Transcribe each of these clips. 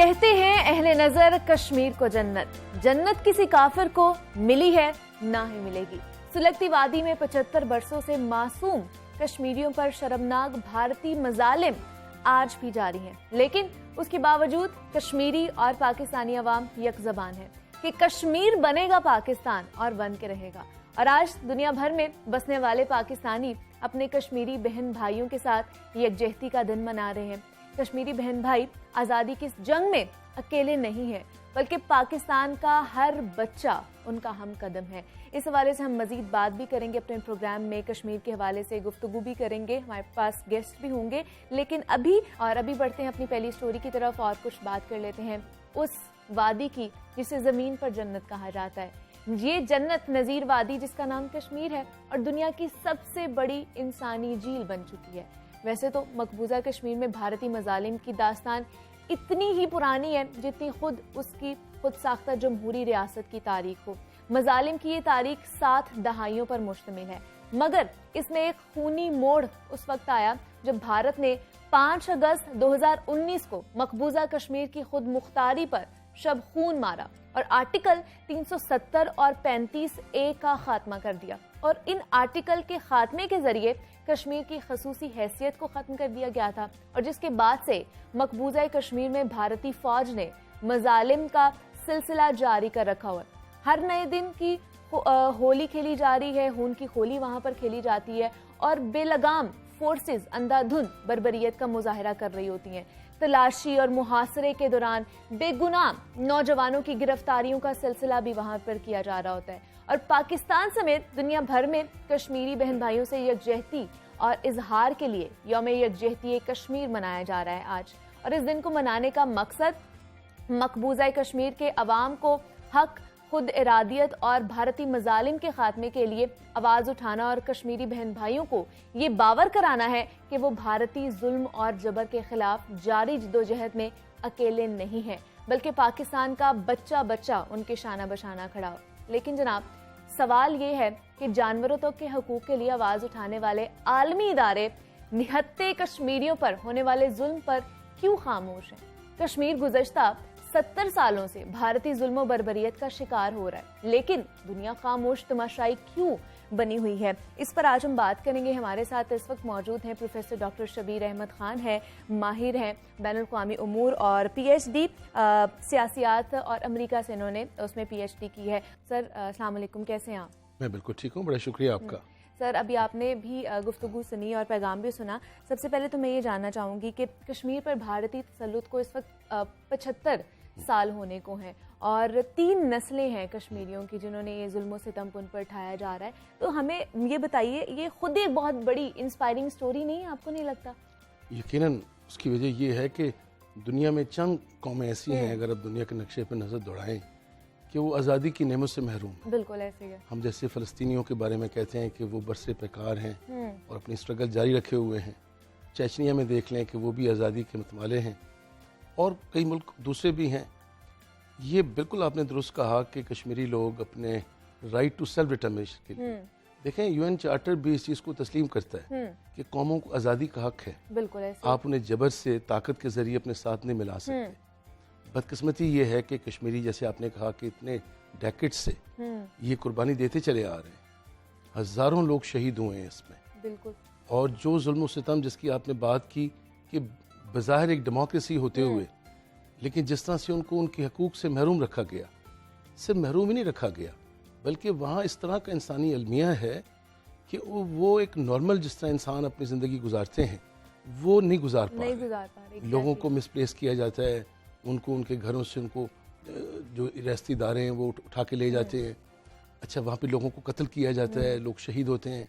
कहते हैं अहले नजर कश्मीर को जन्नत, जन्नत किसी काफिर को मिली है ना ही मिलेगी। सुलगती वादी में 75 बरसों से मासूम कश्मीरियों पर शर्मनाक भारतीय मजालिम आज भी जारी हैं, लेकिन उसके बावजूद कश्मीरी और पाकिस्तानी अवाम यकजबान है कि कश्मीर बनेगा पाकिस्तान और बन के रहेगा। और आज दुनिया भर में बसने वाले पाकिस्तानी अपने कश्मीरी बहन भाइयों के साथ यकजहती का दिन मना रहे हैं। कश्मीरी बहन भाई आज़ादी की इस जंग में अकेले नहीं है, बल्कि पाकिस्तान का हर बच्चा उनका हम कदम है। इस हवाले से हम मजीद बात भी करेंगे अपने प्रोग्राम में, कश्मीर के हवाले से गुफ्तगू भी करेंगे, हमारे पास गेस्ट भी होंगे। लेकिन अभी बढ़ते हैं अपनी पहली स्टोरी की तरफ और कुछ बात कर लेते हैं उस वादी की जिसे ज़मीन पर जन्नत कहा जाता है। ये जन्नत नज़ीर वादी, जिसका नाम कश्मीर है और दुनिया की सबसे बड़ी इंसानी झील बन चुकी है। वैसे तो मकबूजा कश्मीर में भारतीय मजालिम की दास्तान इतनी ही पुरानी है जितनी खुद उसकी खुद साख्ता जमहूरी रियासत की तारीख हो। मजालिम की ये तारीख 7 दहाइयों पर मुश्तमिल है, मगर इसमें एक खूनी मोड़ उस वक्त आया जब भारत ने 5 अगस्त 2019 को मकबूजा कश्मीर की खुद मुख्तारी पर शब खून मारा और आर्टिकल 370 और 35A का खात्मा कर दिया। और इन आर्टिकल के खात्मे के जरिए कश्मीर की खसूसी हैसियत को खत्म कर दिया गया था, और जिसके बाद से मकबूजा कश्मीर में भारतीय फौज ने मजालिम का सिलसिला जारी कर रखा हुआ। हर नए दिन की होली खेली जा रही है, खून की होली वहां पर खेली जाती है और बेलगाम फोर्सेस अंधाधुंध बर्बरियत का मुजाहरा कर रही होती हैं। तलाशी और मुहासरे के दौरान बेगुनाह नौजवानों की गिरफ्तारियों का सिलसिला भी वहां पर किया जा रहा होता है। और पाकिस्तान समेत दुनिया भर में कश्मीरी बहन भाइयों से यकजहती और इजहार के लिए यौम यकजहती कश्मीर मनाया जा रहा है आज। और इस दिन को मनाने का मकसद मकबूजा कश्मीर के अवाम को हक, खुद इरादियत और भारतीय मजालिम के खात्मे के लिए आवाज उठाना और कश्मीरी बहन भाइयों को ये बावर कराना है कि वो भारतीय जुल्म और जबर के खिलाफ जारी जद्दोजहद में अकेले नहीं है, बल्कि पाकिस्तान का बच्चा बच्चा उनके शाना बशाना खड़ा हो। लेकिन जनाब, सवाल ये है कि जानवरों तक के हकूक के लिए आवाज उठाने वाले आलमी इदारे निहत्ते कश्मीरियों पर होने वाले जुल्म पर क्यों खामोश हैं? कश्मीर गुज़श्ता 70 सालों से भारतीय जुल्म बर्बरियत का शिकार हो रहा है, लेकिन दुनिया खामोश तमाशाई क्यों बनी हुई है? इस पर आज हम बात करेंगे। हमारे साथ इस वक्त मौजूद हैं प्रोफेसर डॉक्टर शबीर अहमद खान है, माहिर हैं बैनुल-अक़वामी उमूर और PhD सियासियात और अमेरिका से इन्होंने उसमें PhD की है। सर अस्सलाम वालेकुम, कैसे हैं आप? मैं बिल्कुल ठीक हूँ, बड़ा शुक्रिया आपका। सर, अभी आपने भी गुफ्तगू सुनी और पैगाम भी सुना। सबसे पहले तो मैं ये जानना चाहूँगी कि कश्मीर पर भारतीय तसल्लुत को इस वक्त 75 साल होने को हैं और 3 नस्लें हैं कश्मीरियों की जिन्होंने ये जुल्म सितम उन पर उठाया जा रहा है। तो हमें ये बताइए, ये खुद एक बहुत बड़ी इंस्पायरिंग स्टोरी नहीं है, आपको नहीं लगता? यकीनन उसकी वजह ये है कि दुनिया में चंद कौमें ऐसी हैं, अगर अब दुनिया के नक्शे पर नज़र दौड़ाएं, कि वो आज़ादी की नेमत से महरूम है। बिल्कुल ऐसे है। हम जैसे फ़लस्तीनियों के बारे में कहते हैं कि वो बरसे पैकार हैं और अपनी स्ट्रगल जारी रखे हुए हैं। चेचनिया में देख लें कि वो भी आज़ादी के मतवाले हैं, और कई मुल्क दूसरे भी हैं। ये बिल्कुल आपने दुरुस्त कहा कि कश्मीरी लोग अपने राइट टू सेल्फ डिटर्मिनेशन के लिए, देखें UN चार्टर भी इस चीज़ को तस्लीम करता है कि कौमों को आज़ादी का हक है। बिल्कुल ऐसे। आप उन्हें जबर से, ताकत के जरिए अपने साथ नहीं मिला सकते। बदकिस्मती ये है कि कश्मीरी, जैसे आपने कहा कि इतने डेकेड से ये कुर्बानी देते चले आ रहे हैं, हज़ारों लोग शहीद हुए हैं इसमें। बिल्कुल। और जो जुल्म सितम जिसकी आपने बात की कि बज़ाहिर एक डेमोक्रेसी होते हुए, लेकिन जिस तरह से उनको उनके हकूक से महरूम रखा गया, सिर्फ महरूम ही नहीं रखा गया, बल्कि वहाँ इस तरह का इंसानी अलमिया है कि वो एक नॉर्मल जिस तरह इंसान अपनी ज़िंदगी गुजारते हैं वो नहीं गुजार पा रहे। लोगों को मिसप्लेस किया जाता है, उनको उनके घरों से उनको जो रियासती इदारे हैं वो उठा के ले जाते हैं। अच्छा, वहाँ पे लोगों को कत्ल किया जाता है, लोग शहीद होते हैं।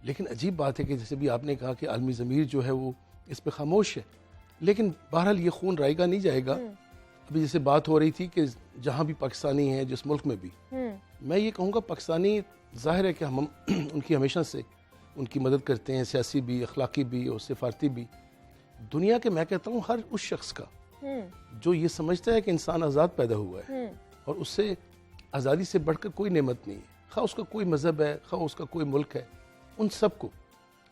लेकिन अजीब बात है कि जैसे भी आपने कहा कि आलमी ज़मीर जो है वो इस पर खामोश है, लेकिन बहरहाल ये खून रायगा नहीं जाएगा। अभी जैसे बात हो रही थी कि जहाँ भी पाकिस्तानी हैं, जिस मुल्क में भी, मैं ये कहूँगा पाकिस्तानी ज़ाहिर है कि हम उनकी हमेशा से उनकी मदद करते हैं, सियासी भी, अखलाकी भी और सिफारती भी। दुनिया के, मैं कहता हूँ, हर उस शख्स का जो ये समझता है कि इंसान आज़ाद पैदा हुआ है और उससे आज़ादी से बढ़कर कोई नेमत नहीं है, खा उसका कोई मज़हब है, खा उसका कोई मुल्क है, उन सबको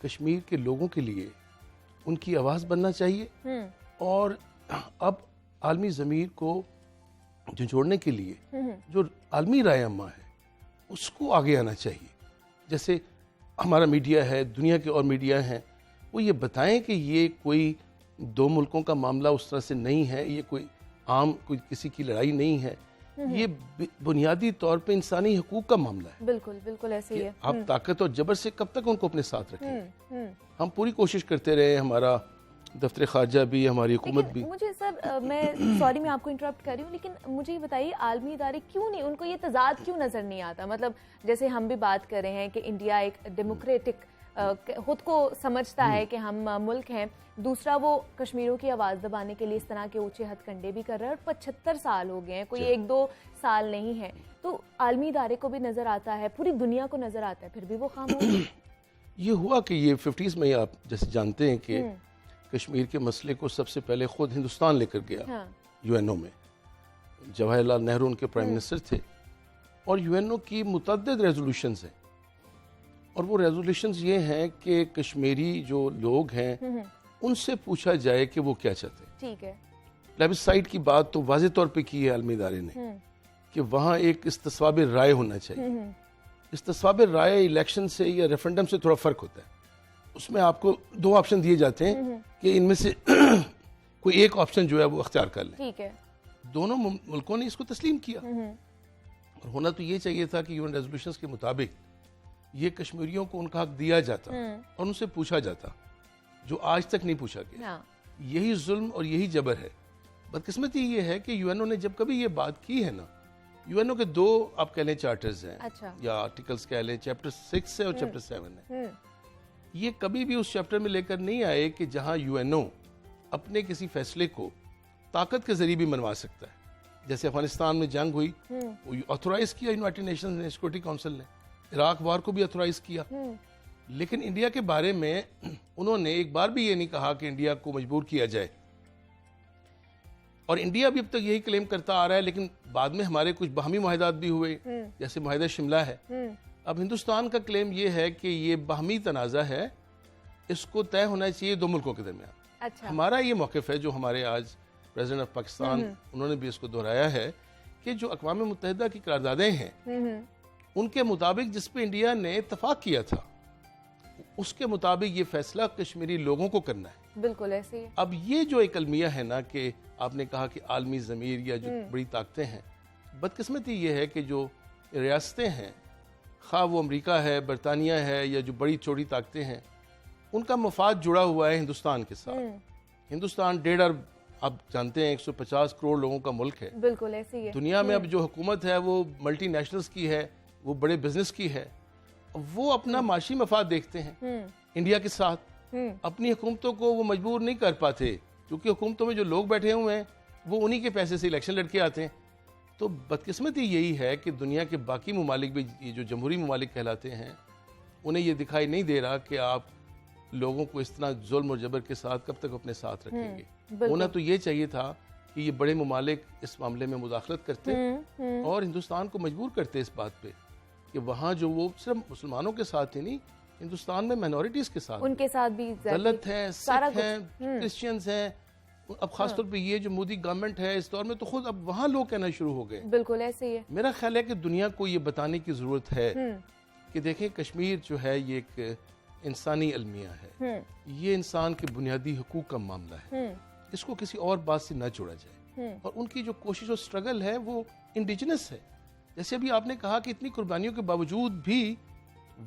कश्मीर के लोगों के लिए उनकी आवाज़ बनना चाहिए। और अब आलमी ज़मीर को झंझोड़ने के लिए जो आलमी राय अम्मा है उसको आगे आना चाहिए। जैसे हमारा मीडिया है, दुनिया के और मीडिया हैं, वो ये बताएं कि ये कोई दो मुल्कों का मामला उस तरह से नहीं है, ये कोई आम कोई किसी की लड़ाई नहीं है, ये बुनियादी तौर पे इंसानी हकूक का मामला है। बिल्कुल बिल्कुल ऐसे ही है। आप ताकत और जबर से कब तक उनको अपने साथ रखेंगे? हम पूरी कोशिश करते रहे, हमारा दफ्तर खारजा भी, हमारी हुकूमत भी। मुझे सर मैं सॉरी मैं आपको इंटरप्ट कर रही हूँ, लेकिन मुझे ये बताइए आलमी इदारे क्यों नहीं, उनको ये तजाद क्यों नजर नहीं आता? मतलब जैसे हम भी बात कर रहे हैं कि इंडिया एक डेमोक्रेटिक खुद को समझता है कि हम मुल्क हैं, दूसरा वो कश्मीरियों की आवाज़ दबाने के लिए इस तरह के ऊंचे हथकंडे भी कर रहा है, और 75 साल हो गए हैं, कोई 1-2 साल नहीं है। तो आलमी इदारे को भी नजर आता है, पूरी दुनिया को नजर आता है, फिर भी वो खामोश है। ये हुआ कि ये 50s में आप जैसे जानते हैं कि कश्मीर के मसले को सबसे पहले खुद हिंदुस्तान लेकर गया। हाँ। यूएनओ में जवाहरलाल नेहरू उनके प्राइम मिनिस्टर थे, और यूएनओ की मुतअद्दिद रेजोल्यूशंस हैं, और वो रेजोल्यूशंस ये हैं कि कश्मीरी जो लोग हैं उनसे पूछा जाए कि वो क्या चाहते हैं। ठीक है। प्लेबिसाइड की बात तो वाज़ेह तौर पे की है आलमी इदारे ने कि वहाँ एक इस्तिस्वाब राय होना चाहिए। इस्तिस्वाब राय इलेक्शन से या रेफरेंडम से थोड़ा फ़र्क होता है। उसमें आपको 2 ऑप्शन दिए जाते हैं कि इनमें से कोई एक ऑप्शन जो है वो अख्तियार कर लें। ठीक है। दोनों मुल्कों ने इसको तस्लीम किया, और होना तो ये चाहिए था कि यूएन रेजोल्यूशंस के मुताबिक ये कश्मीरियों को उनका हक दिया जाता और उनसे पूछा जाता, जो आज तक नहीं पूछा गया। यही जुल्म और यही जबर है। बदकिस्मती ये है कि यूएनओ ने जब कभी ये बात की है ना, यूएनओ के 2 आप कह लें चार्टर्स हैं। अच्छा। या आर्टिकल्स कह लें, चैप्टर 6 है और चैप्टर 7 है। ये कभी भी उस चैप्टर में लेकर नहीं आए कि जहां यूएनओ अपने किसी फैसले को ताकत के जरिए भी मनवा सकता है। जैसे अफगानिस्तान में जंग हुई, वो ऑथोराइज किया यूनाइटेड नेशंस ने, सिक्योरिटी काउंसिल ने। इराक वार को भी ऑथोराइज किया, लेकिन इंडिया के बारे में उन्होंने एक बार भी ये नहीं कहा कि इंडिया को मजबूर किया जाए। और इंडिया भी अब तक यही क्लेम करता आ रहा है, लेकिन बाद में हमारे कुछ बाहमी मुआहदात भी हुए, जैसे मुआहदा शिमला है। अब हिंदुस्तान का क्लेम ये है कि ये बाहमी तनाज़ा है, इसको तय होना चाहिए 2 मुल्कों के दरमियान। अच्छा। हमारा ये मौक़िफ़ है, जो हमारे आज प्रेसिडेंट ऑफ पाकिस्तान उन्होंने भी इसको दोहराया है कि जो अक़वाम मुत्तहिदा की करारदादें हैं उनके मुताबिक जिस पे इंडिया ने इत्तफाक किया था, उसके मुताबिक ये फैसला कश्मीरी लोगों को करना है। बिल्कुल ऐसे ही। अब ये जो एक अलमिया है ना कि आपने कहा कि आलमी ज़मीर या जो बड़ी ताकतें हैं, बदकिस्मती ये है कि जो रियासतें हैं, खा वो अमरीका है, बरतानिया है, या जो बड़ी छोटी ताकतें हैं, उनका मफाद जुड़ा हुआ है हिंदुस्तान के साथ। हिंदुस्तान 1.5 अरब, आप जानते हैं 150 करोड़ लोगों का मुल्क है। बिल्कुल ऐसे ही है। दुनिया में अब जो हुकूमत है वो मल्टीनेशनल्स की है, वो बड़े बिजनेस की है। वो अपना माशी मफाद देखते हैं इंडिया के साथ। अपनी हुकूमतों को वो मजबूर नहीं कर पाते, क्योंकि हुकूमतों में जो लोग बैठे हुए हैं वो उन्हीं के पैसे से इलेक्शन लड़के आते हैं। तो बदकिस्मती यही है कि दुनिया के बाकी ममालिक भी, ये जो जमहूरी ममालिक कहलाते हैं, उन्हें ये दिखाई नहीं दे रहा कि आप लोगों को इस तरह जुल्म और जबर के साथ कब तक अपने साथ रखेंगे। होना तो ये चाहिए था कि ये बड़े ममालिक इस मामले में मुदाखलत करते और हिंदुस्तान को मजबूर करते इस बात पे कि वहाँ जो वो सिर्फ मुसलमानों के साथ ही नहीं, हिंदुस्तान में माइनॉरिटीज के साथ, उनके साथ भी गलत है, सिख हैं, क्रिश्चियंस हैं। अब खासतौर पे ये जो मोदी गवर्नमेंट है इस दौर में, तो खुद अब वहाँ लोग कहना शुरू हो गए। बिल्कुल ऐसे ही है। मेरा ख्याल है कि दुनिया को ये बताने की जरूरत है कि देखें, कश्मीर जो है ये एक इंसानी अलमिया है, ये इंसान के बुनियादी हकूक का मामला है, इसको किसी और बात से न जोड़ा जाए। और उनकी जो कोशिश और स्ट्रगल है वो इंडिजिनस है। जैसे अभी आपने कहा कि इतनी कुर्बानियों के बावजूद भी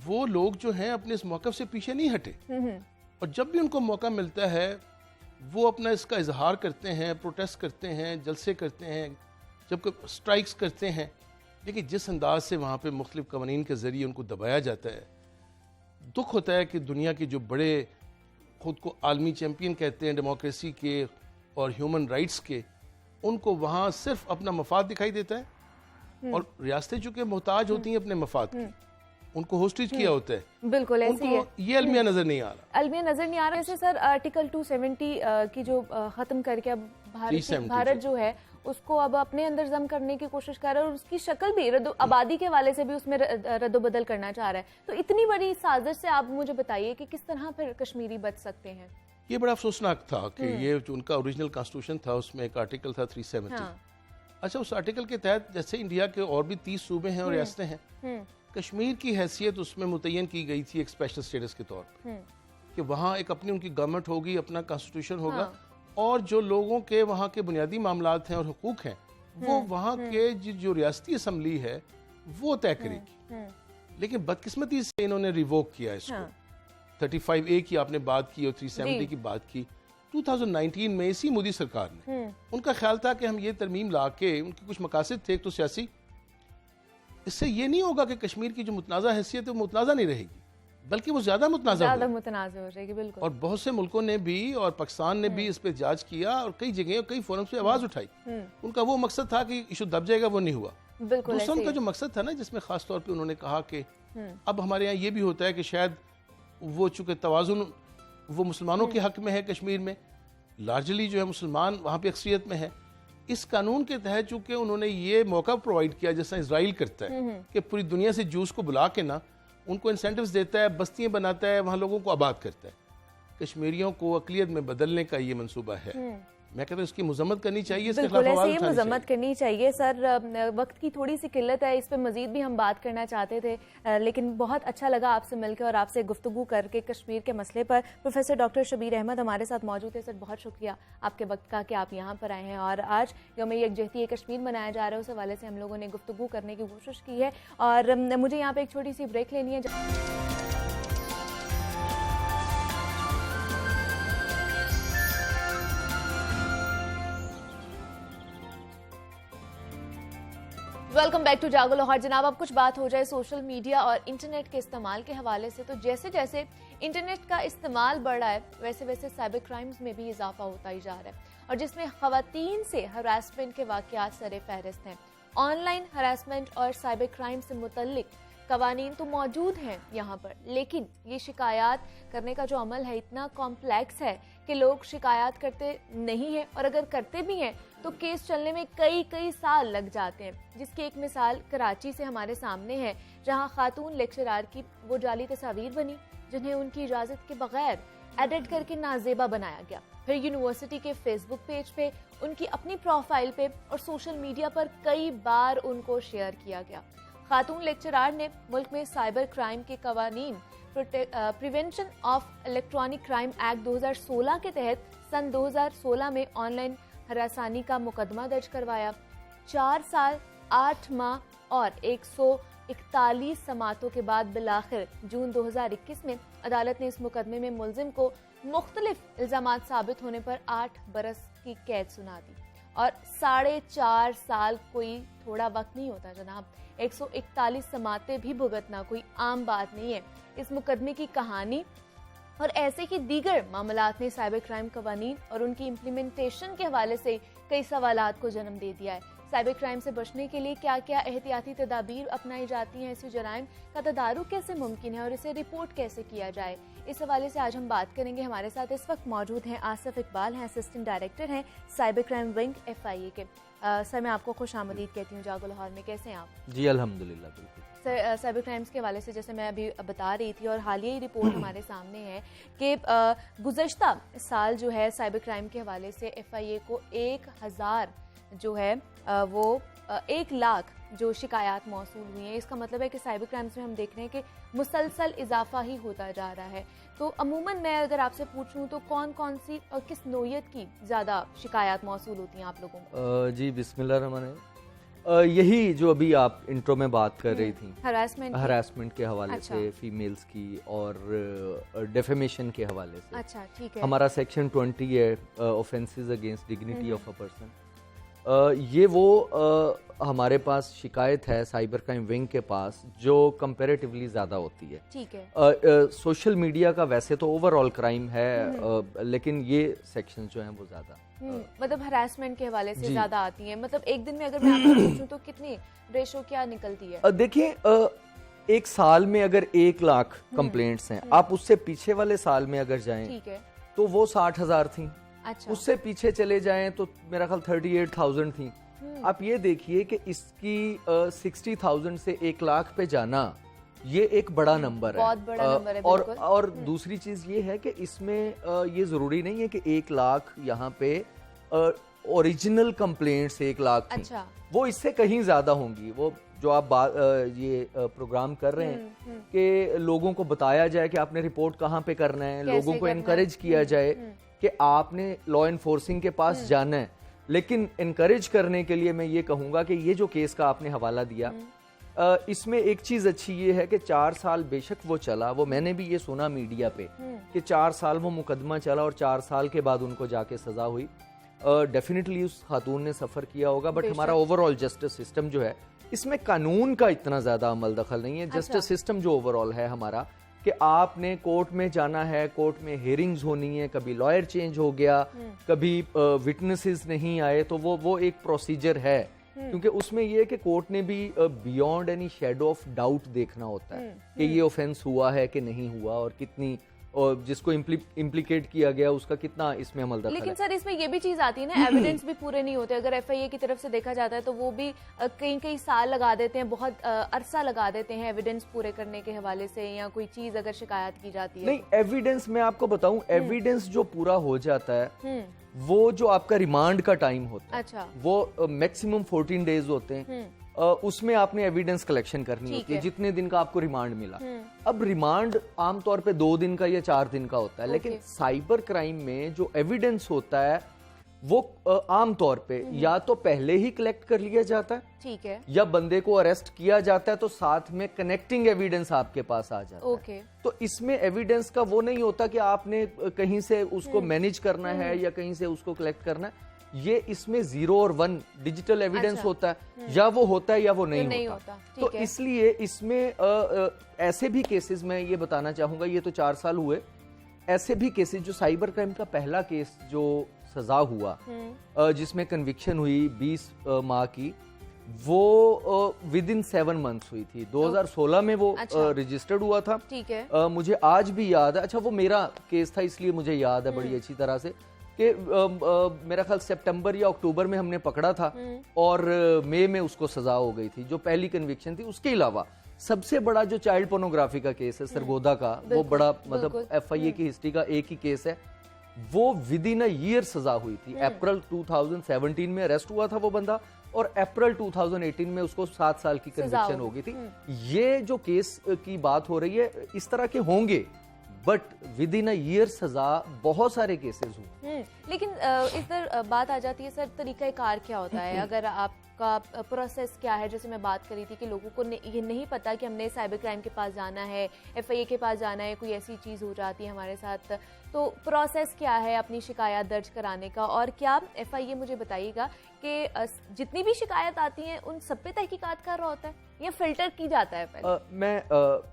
वो लोग जो हैं अपने इस मौक़िफ़ से पीछे नहीं हटे, और जब भी उनको मौका मिलता है वो अपना इसका इजहार करते हैं, प्रोटेस्ट करते हैं, जलसे करते हैं, जब स्ट्राइक्स करते हैं। लेकिन जिस अंदाज से वहाँ पे मुख्तलिफ कवानीन के ज़रिए उनको दबाया जाता है, दुख होता है कि दुनिया के जो बड़े खुद को आलमी चैम्पियन कहते हैं डेमोक्रेसी के और ह्यूमन राइट्स के, उनको वहाँ सिर्फ अपना मफाद दिखाई देता है। और रियासतें चूँकि मोहताज होती हैं अपने मफाद की, उनको होस्टेज किया होता है। बिल्कुल ऐसे ही है। ये अलमिया नजर नहीं आ रहा, अलमिया नजर नहीं आ रहा। जैसे सर आर्टिकल 270 की जो खत्म करके अब भारत जो है उसको अब अपने अंदर जम करने की कोशिश कर रहा है, और उसकी शक्ल भी आबादी के वाले से भी उसमें रद्दोबदल करना चाह रहा है। तो इतनी बड़ी साजिश से आप मुझे बताइए कि किस तरह फिर कश्मीरी बच सकते हैं? ये बड़ा अफसोसनाक था कि ये जो उनका ओरिजिनल कॉन्स्टिट्यूशन था उसमें एक आर्टिकल था 370। अच्छा, उस आर्टिकल के तहत जैसे इंडिया के और भी 30 सूबे हैं और रियासतें हैं, कश्मीर की हैसियत उसमें मुतय्यन की गई थी एक स्पेशल स्टेटस के तौर पर कि वहाँ एक अपनी उनकी गवर्नमेंट होगी, अपना कॉन्स्टिट्यूशन होगा और जो लोगों के वहाँ के बुनियादी मामलात हैं और हुकूक हैं वो वहाँ के जो रियासती असम्बली है वो तय करेगी। लेकिन बदकिस्मती से इन्होंने रिवोक किया इसको। 35A की आपने बात की और 370 की बात की। 2019 में इसी मोदी सरकार ने, उनका ख्याल था कि हम ये तरमीम ला के, उनके कुछ मकासद थे एक तो सियासी, इससे ये नहीं होगा कि कश्मीर की जो मुतनाज़ा हैसियत है वो मुतनाज़ा नहीं रहेगी बल्कि वो ज्यादा मुतनाज़ा हो जाएगी। बिल्कुल। और बहुत से मुल्कों ने भी और पाकिस्तान ने भी इस पे जांच किया और कई जगह और कई फोरम्स पे आवाज उठाई। उनका वो मकसद था कि इशू दब जाएगा, वो नहीं हुआ। दूसरा उनका जो मकसद था ना, जिसमें खास तौर पे उन्होंने कहा कि अब हमारे यहाँ ये भी होता है कि शायद वो चूंकि तवाजुन वो मुसलमानों के हक में है, कश्मीर में लार्जली जो है मुसलमान वहाँ पे अक्सरियत में है, इस कानून के तहत चूंकि उन्होंने ये मौका प्रोवाइड किया जैसा इसराइल करता है कि पूरी दुनिया से जूस को बुला के ना उनको इंसेंटिव्स देता है, बस्तियां बनाता है, वहाँ लोगों को आबाद करता है। कश्मीरियों को अक़लियत में बदलने का ये मंसूबा है। मैं कहता हूँ इसकी मजम्मत करनी चाहिए, इसके खिलाफ आवाज़ उठानी चाहिए। मजम्मत करनी चाहिए। सर, वक्त की थोड़ी सी किल्लत है, इस पर मजीद भी हम बात करना चाहते थे, लेकिन बहुत अच्छा लगा आपसे मिलकर और आपसे गुफ्तगू करके कश्मीर के मसले पर। प्रोफेसर डॉक्टर शबीर अहमद हमारे साथ मौजूद है। सर, बहुत शुक्रिया आपके वक्त का कि आप यहाँ पर आए हैं और आज यौम यकजहती कश्मीर मनाया जा रहा है, उस हवाले से हम लोगों ने गुफ्तगू करने की कोशिश की है। और मुझे यहाँ पे एक छोटी सी ब्रेक लेनी है। वेलकम बैक टू जागो लाहौर। जनाब, अब कुछ बात हो जाए सोशल मीडिया और इंटरनेट के इस्तेमाल के हवाले से, तो जैसे जैसे इंटरनेट का इस्तेमाल बढ़ रहा है वैसे वैसे साइबर क्राइम्स में भी इजाफा होता ही जा रहा है और जिसमें खवातीन से हरासमेंट के वाकयात सरे फहरिस्त हैं। ऑनलाइन हरासमेंट और साइबर क्राइम से मुतल्लिक कवानीन तो मौजूद हैं यहाँ पर, लेकिन ये शिकायत करने का जो अमल है इतना कॉम्प्लेक्स है कि लोग शिकायत करते नहीं हैं और अगर करते भी हैं तो केस चलने में कई साल लग जाते हैं। जिसकी एक मिसाल कराची से हमारे सामने है, जहां खातून लेक्चरार की वो जाली तस्वीर बनी जिन्हें उनकी इजाजत के बगैर एडिट करके नाजेबा बनाया गया। फिर यूनिवर्सिटी के फेसबुक पेज पे, उनकी अपनी प्रोफाइल पे और सोशल मीडिया पर कई बार उनको शेयर किया गया। खातून लेक्चरार ने मुल्क में साइबर क्राइम के कवानीन prevention of electronic crime act 2016 के तहत सन 2016 में ऑनलाइन हरासानी का मुकदमा दर्ज करवाया। 4 साल 8 माह और 141 समातों के बाद बिलाखिर जून 2021 में अदालत ने इस मुकदमे में मुलजिम को मुख्तलिफ इल्जामात साबित होने पर 8 बरस की कैद सुना दी। और 4.5 साल कोई थोड़ा वक्त नहीं होता जनाब। 141 समातें भी भुगतना कोई आम बात नहीं है। इस मुकदमे की कहानी और ऐसे ही दीगर मामलात ने साइबर क्राइम कवानीन और उनकी इम्प्लीमेंटेशन के हवाले से कई सवालात को जन्म दे दिया है। साइबर क्राइम से बचने के लिए क्या क्या एहतियाती तदाबीर अपनाई जाती हैं, ऐसे जराइम का तदारुक कैसे मुमकिन है और इसे रिपोर्ट कैसे किया जाए, इस हवाले से आज हम बात करेंगे। हमारे साथ इस वक्त मौजूद हैं आसिफ इकबाल, हैं असिस्टेंट डायरेक्टर हैं साइबर क्राइम विंग FIA के। सर, मैं आपको खुश आमदीद कहती हूँ जागो लाहौर में। कैसे हैं आप? जी अल्हम्दुलिल्लाह, बिल्कुल। सर, साइबर क्राइम्स के हवाले से जैसे मैं अभी बता रही थी और हालिया ही रिपोर्ट हमारे सामने है कि गुज़श्ता साल जो है साइबर क्राइम के हवाले से FIA को 1000 जो है वो 1 लाख जो शिकायत मौसूल हुई हैं। इसका मतलब है कि साइबर क्राइम्स में हम देख रहे हैं कि मुसलसल इजाफा ही होता जा रहा है। तो अमूमन मैं अगर आपसे पूछूं तो कौन कौन सी और किस नौयत की ज़्यादा शिकायत मौसूल होती हैं आप लोगों को? जी बिस्मिल्लाह। यही जो अभी आप इंट्रो में बात कर रही थी, हरासमेंट के हवाले से, फीमेल्स की और डेफेमेशन के हवाले से। अच्छा, ठीक है। हमारा सेक्शन 20 है, offences against dignity of a person. ये वो हमारे पास शिकायत है साइबर क्राइम विंग के पास जो कंपैरेटिवली ज़्यादा होती है। ठीक है। सोशल मीडिया का वैसे तो ओवरऑल क्राइम है, लेकिन ये सेक्शन जो हैं वो ज़्यादा मतलब हरासमेंट के हवाले से ज़्यादा आती हैं। मतलब एक दिन में अगर मैं आपसे पूछूं तो कितनी रेशो क्या निकलती है? देखिए, एक साल में अगर 1 लाख कंप्लेंट्स हैं, आप उससे पीछे वाले साल में अगर जाएं, ठीक है, तो वो 60,000 थी। अच्छा। उससे पीछे चले जाएं तो मेरा ख्याल 38,000 थी। आप ये देखिए कि इसकी 60,000 से 1 लाख पे जाना ये एक बड़ा नंबर है, बहुत बड़ा नंबर है, बिल्कुल। और दूसरी चीज ये है कि इसमें ये जरूरी नहीं है कि 1 लाख यहाँ पे ओरिजिनल कंप्लेंट्स 1 लाख थी। अच्छा। वो इससे कहीं ज्यादा होंगी। वो जो आप ये प्रोग्राम कर रहे हैं कि लोगों को बताया जाए कि आपने रिपोर्ट कहाँ पे करना है, लोगों को इनकरेज किया जाए कि आपने लॉ एनफोर्सिंग के पास जाना है। लेकिन इनकरेज करने के लिए मैं ये कहूंगा कि ये जो केस का आपने हवाला दिया, इसमें एक चीज अच्छी ये है कि 4 साल बेशक वो चला, वो मैंने भी ये सुना मीडिया पे कि 4 साल वो मुकदमा चला और 4 साल के बाद उनको जाके सजा हुई। डेफिनेटली उस खातून ने सफर किया होगा, बट हमारा ओवरऑल जस्टिस सिस्टम जो है इसमें कानून का इतना ज्यादा अमल दखल नहीं है। जस्टिस सिस्टम जो ओवरऑल है हमारा, कि आपने कोर्ट में जाना है, कोर्ट में हियरिंग्स होनी है, कभी लॉयर चेंज हो गया, कभी विटनेसेस नहीं आए, तो वो एक प्रोसीजर है। क्योंकि उसमें ये है कि कोर्ट ने भी beyond any shadow of doubt देखना होता है कि ये ऑफेंस हुआ है कि नहीं हुआ, और कितनी, और जिसको इम्प्लीकेट किया गया उसका कितना इसमें अमल दखल है। लेकिन सर इसमें ये भी चीज आती है ना, एविडेंस भी पूरे नहीं होते। अगर एफआईए की तरफ से देखा जाता है तो वो भी कई साल लगा देते हैं, बहुत अरसा लगा देते हैं एविडेंस पूरे करने के हवाले से, या कोई चीज अगर शिकायत की जाती है। नहीं, एविडेंस मैं आपको बताऊं, एविडेंस जो पूरा हो जाता है वो जो आपका रिमांड का टाइम होता है, अच्छा, वो मैक्सिमम 14 डेज होते हैं। उसमें आपने एविडेंस कलेक्शन करनी होती है, जितने दिन का आपको रिमांड मिला। अब रिमांड आमतौर पे 2 दिन का या 4 दिन का होता है, लेकिन साइबर क्राइम में जो एविडेंस होता है वो आमतौर पे या तो पहले ही कलेक्ट कर लिया जाता है, ठीक है, या बंदे को अरेस्ट किया जाता है तो साथ में कनेक्टिंग एविडेंस आपके पास आ जाता ओके। है। तो इसमें एविडेंस का वो नहीं होता कि आपने कहीं से उसको मैनेज करना है या कहीं से उसको कलेक्ट करना है। ये इसमें 0 और 1 डिजिटल एविडेंस अच्छा। होता है, या वो होता है या वो नहीं होता। तो इसलिए इसमें ऐसे भी केसेस में ये बताना चाहूंगा, ये तो 4 साल हुए, ऐसे भी केसेस जो साइबर क्राइम का पहला केस जो सजा हुआ, जिसमें कन्विक्शन हुई 20 माह की, वो विद इन 7 मंथ्स हुई थी। 2016 में वो रजिस्टर्ड हुआ था, ठीक है। मुझे आज भी याद है, अच्छा वो मेरा केस था इसलिए मुझे याद है बड़ी अच्छी तरह से, कि मेरा ख्याल सितंबर या अक्टूबर में हमने पकड़ा था और मई में उसको सजा हो गई थी, जो पहली कन्विक्शन थी। उसके अलावा सबसे बड़ा जो चाइल्ड पोर्नोग्राफी का केस है सरगोदा का, वो बड़ा मतलब एफआईए की हिस्ट्री का एक ही केस है, वो विद इन अ ईयर सजा हुई थी। अप्रैल 2017 में अरेस्ट हुआ था वो बंदा, और अप्रैल 2018 में उसको 7 साल की कन्विक्शन हो गई थी। ये जो केस की बात हो रही है, इस तरह के होंगे, but with in a year सजा बहुत सारे केसेस हुए। लेकिन इधर बात आ जाती है सर, तरीका कार क्या होता है? अगर आपका प्रोसेस क्या है? जैसे मैं बात करी थी कि लोगों को ये नहीं पता कि हमने साइबर क्राइम के पास जाना है, एफआईए के पास जाना है, कोई ऐसी चीज़ हो जाती है हमारे साथ, तो प्रोसेस क्या है अपनी शिकायत दर्ज कराने का? और क्या एफआईए, मुझे बताइएगा कि जितनी भी शिकायत आती हैं उन सब पे तहकीकात कर रहा होता है या फिल्टर की जाता है पहले?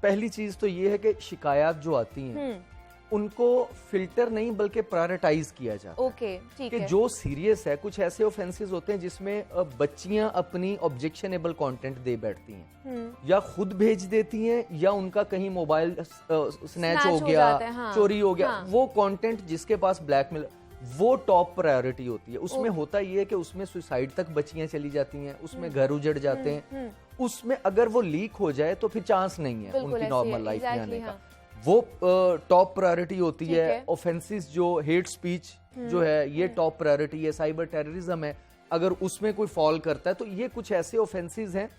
पहली चीज तो ये है कि शिकायत जो आती हैं उनको फिल्टर नहीं बल्कि प्रायोरिटाइज किया जाता है। ओके, ठीक है। जो सीरियस है, कुछ ऐसे ऑफेंसेस होते हैं जिसमें बच्चियां अपनी ऑब्जेक्शनेबल कंटेंट दे बैठती हैं, या खुद भेज देती हैं, या उनका कहीं मोबाइल स्नैच हो गया, चोरी हो गया, वो कंटेंट जिसके पास ब्लैकमेल, वो टॉप प्रायोरिटी होती है। उसमें होता ये है कि उसमें सुसाइड तक बच्चियां चली जाती हैं, उसमें घर उजड़ जाते हैं, उसमें अगर वो लीक हो जाए तो फिर चांस नहीं है उनकी नॉर्मल लाइफ में आने का। वो टॉप प्रायोरिटी होती है। ऑफेंसेस जो हेट स्पीच जो है, ये टॉप प्रायोरिटी है। साइबर टेररिज्म है, अगर उसमें कोई फॉल करता है तो ये कुछ ऐसे ऑफेंसेस हैं।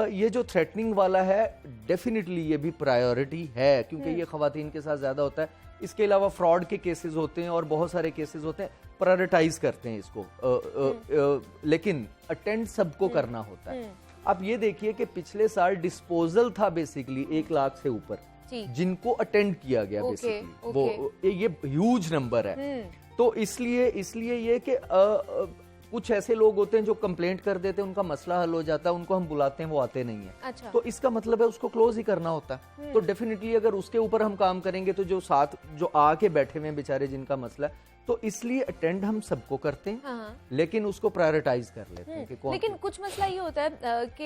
ये जो थ्रेटनिंग वाला है, डेफिनेटली ये भी प्रायोरिटी है, क्योंकि ये खवातीन के साथ ज्यादा होता है। इसके अलावा फ्रॉड के केसेस होते हैं और बहुत सारे केसेस होते हैं, प्रायोरिटाइज करते हैं इसको, लेकिन अटेंड सबको करना होता है। आप ये देखिए कि पिछले साल डिस्पोजल था बेसिकली 1 लाख से ऊपर जिनको अटेंड किया गया बेसिकली। वो ये ह्यूज नंबर है। तो इसलिए ये कि कुछ ऐसे लोग होते हैं जो कंप्लेंट कर देते हैं, उनका मसला हल हो जाता है, उनको हम बुलाते हैं, वो आते नहीं है। अच्छा। तो इसका मतलब है उसको क्लोज ही करना होता है। तो डेफिनेटली अगर उसके ऊपर हम काम करेंगे तो जो आके बैठे हुए हैं बेचारे जिनका मसला है, तो इसलिए अटेंड हम सबको करते हैं, हाँ। लेकिन उसको प्रायोरिटाइज कर लेते हैं कि कौन। लेकिन कुछ मसला ये होता है कि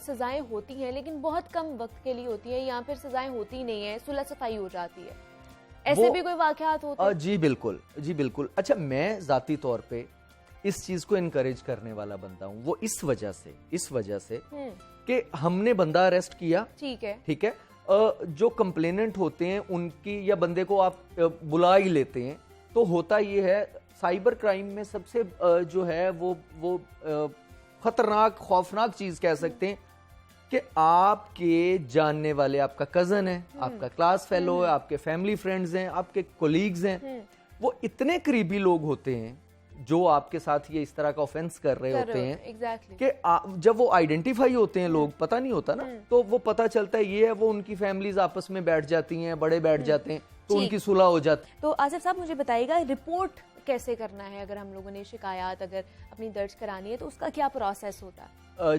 सजाएं होती हैं लेकिन बहुत कम वक्त के लिए होती है, या फिर सजाएं होती नहीं है, सुलह सफाई हो जाती है, ऐसे भी कोई वाकयात होते हैं? जी बिल्कुल, जी बिल्कुल। अच्छा, मैं जाती तौर पे इस चीज को इनकरेज करने वाला बंदा हूँ। वो इस वजह से कि हमने बंदा अरेस्ट किया, ठीक है, जो कंप्लेनेंट होते हैं उनकी या बंदे को आप बुला ही लेते हैं, तो होता ये है साइबर क्राइम में सबसे जो है वो खतरनाक खौफनाक चीज कह सकते हैं कि आपके जानने वाले, आपका कजन है, आपका क्लास फेलो है, आपके फैमिली फ्रेंड्स हैं, आपके कोलीग्स हैं, वो इतने करीबी लोग होते हैं जो आपके साथ ये इस तरह का ऑफेंस कर रहे होते हैं कि जब वो आइडेंटिफाई होते हैं लोग, पता नहीं होता ना, तो वो पता चलता है ये है, वो उनकी फैमिलीज आपस में बैठ जाती हैं, बड़े बैठ जाते हैं, तो उनकी सुलह हो जाती है। तो आसिफ साहब मुझे बताइएगा, रिपोर्ट कैसे करना है अगर हम लोगों ने शिकायत अगर अपनी दर्ज करानी है, तो उसका क्या प्रोसेस होता है?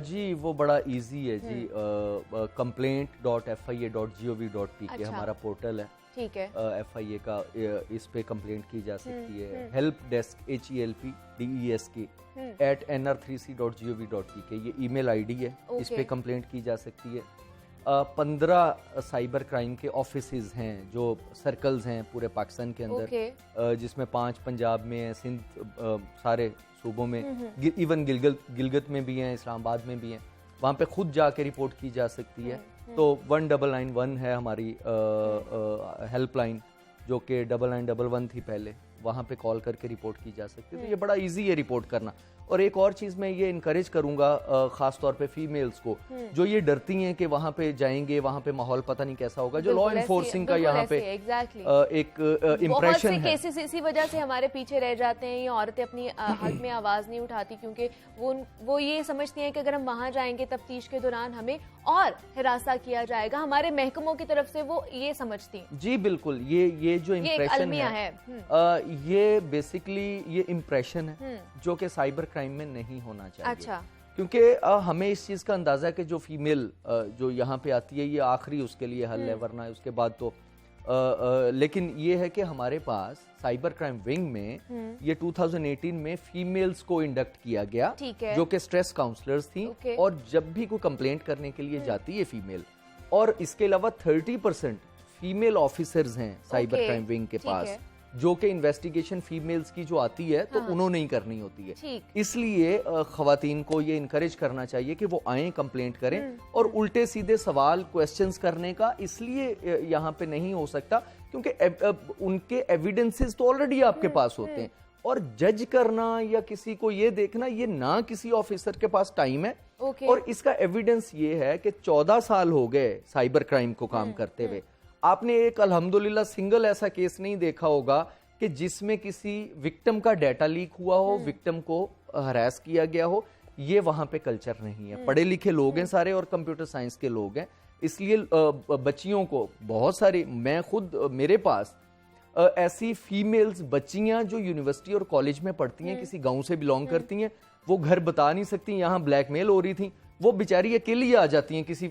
जी वो बड़ा इजी है जी, complaint.fia.gov.pk हमारा पोर्टल है, ठीक है। FIA का, इस पे कंप्लेंट की जा सकती है। हेल्प डेस्क HELPDESK@nr3c.gov.pk ये ईमेल आईडी है, इस पे कंप्लेंट की जा सकती है। 15 साइबर क्राइम के ऑफिसेज हैं जो सर्कल्स हैं पूरे पाकिस्तान के अंदर, जिसमें 5 पंजाब में हैं, सिंध सारे सूबों में, इवन गिलगित में भी हैं, इस्लामाबाद में भी हैं, वहाँ पे खुद जाके रिपोर्ट की जा सकती है। तो 1991 है हमारी हेल्पलाइन, जो कि 9911 थी पहले, वहाँ पे कॉल करके रिपोर्ट की जा सकती है। तो ये बड़ा इजी है रिपोर्ट करना। और एक और चीज़ मैं ये इनकरेज करूँगा ख़ास तौर पे फीमेल्स को, जो ये डरती हैं कि वहाँ पे जाएंगे, वहाँ पे माहौल पता नहीं कैसा होगा, जो लॉ इन्फोर्सिंग का यहाँ पे एक इम्प्रेशन है। केसेस इसी वजह से हमारे पीछे रह जाते हैं, ये औरतें अपनी हक में आवाज़ नहीं उठाती, क्योंकि वो ये समझती हैं कि अगर हम वहाँ जाएंगे तफ्तीश के दौरान हमें और हिरासा किया जाएगा, हमारे महकमों की तरफ से वो ये समझती हैं। जी बिल्कुल, ये जो इम्प्रेशन है, ये बेसिकली ये इम्प्रेशन है जो कि साइबर क्राइम में नहीं होना चाहिए। अच्छा। क्योंकि हमें इस चीज़ का अंदाज़ा है कि जो फीमेल जो यहाँ पे आती है, ये आखिरी उसके लिए हल है, वरना उसके बाद तो लेकिन ये है कि हमारे पास साइबर क्राइम विंग में ये 2018 में फीमेल्स को इंडक्ट किया गया, जो कि स्ट्रेस काउंसलर्स थी, और जब भी कोई कंप्लेंट करने के लिए जाती है फीमेल, और इसके अलावा 30% फीमेल ऑफिसर्स हैं साइबर क्राइम विंग के पास, जो कि इन्वेस्टिगेशन फीमेल्स की जो आती है तो उन्होंने ही करनी होती है। इसलिए खवातीन को ये इनकरेज करना चाहिए कि वो आएं, कंप्लेंट करें, और उल्टे सीधे सवाल क्वेश्चंस करने का इसलिए यहाँ पे नहीं हो सकता क्योंकि उनके एविडेंसेस तो ऑलरेडी आपके पास होते हैं, और जज करना या किसी को ये देखना, ये ना किसी ऑफिसर के पास टाइम है। और इसका एविडेंस ये है कि 14 साल हो गए साइबर क्राइम को काम करते हुए, आपने एक अल्हम्दुलिल्लाह सिंगल ऐसा केस नहीं देखा होगा कि जिसमें किसी विक्टिम का डाटा लीक हुआ हो, विक्टिम को हरास किया गया हो। ये वहां पे कल्चर नहीं है। पढ़े लिखे लोग हैं सारे, और कंप्यूटर साइंस के लोग हैं, इसलिए बच्चियों को बहुत सारी, मैं खुद मेरे पास ऐसी फीमेल्स बच्चियां जो यूनिवर्सिटी और कॉलेज में पढ़ती हैं, किसी गांव से बिलोंग करती हैं, वो घर बता नहीं सकती, यहाँ ब्लैकमेल हो रही थी, वो बेचारी अकेली आ जाती हैं किसी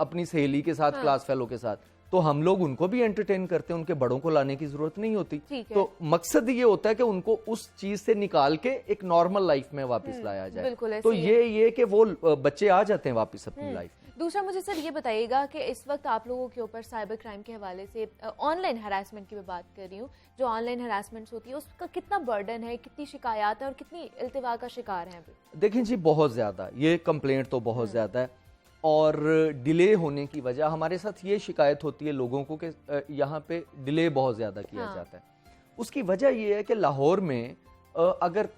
अपनी सहेली के साथ, क्लास फेलो के साथ, तो हम लोग उनको भी एंटरटेन करते हैं, उनके बड़ों को लाने की जरूरत नहीं होती। तो मकसद ये होता है कि उनको उस चीज से निकाल के एक नॉर्मल लाइफ में वापस लाया जाए। तो ये कि वो बच्चे आ जाते हैं वापस अपनी लाइफ में। दूसरा मुझे सर ये बताइएगा कि इस वक्त आप लोगों के ऊपर साइबर क्राइम के हवाले से ऑनलाइन हरासमेंट की मैं बात कर रही हूँ, जो ऑनलाइन हरासमेंट होती है उसका कितना बर्डन है, कितनी शिकायत है और कितनी इल्तिवा का शिकार है? देखें जी, बहुत ज्यादा, ये कंप्लेंट तो बहुत ज्यादा है, और डिले होने की वजह हमारे साथ ये शिकायत होती है लोगों को कि यहाँ पे डिले बहुत ज़्यादा किया जाता है। उसकी वजह ये है कि लाहौर में अगर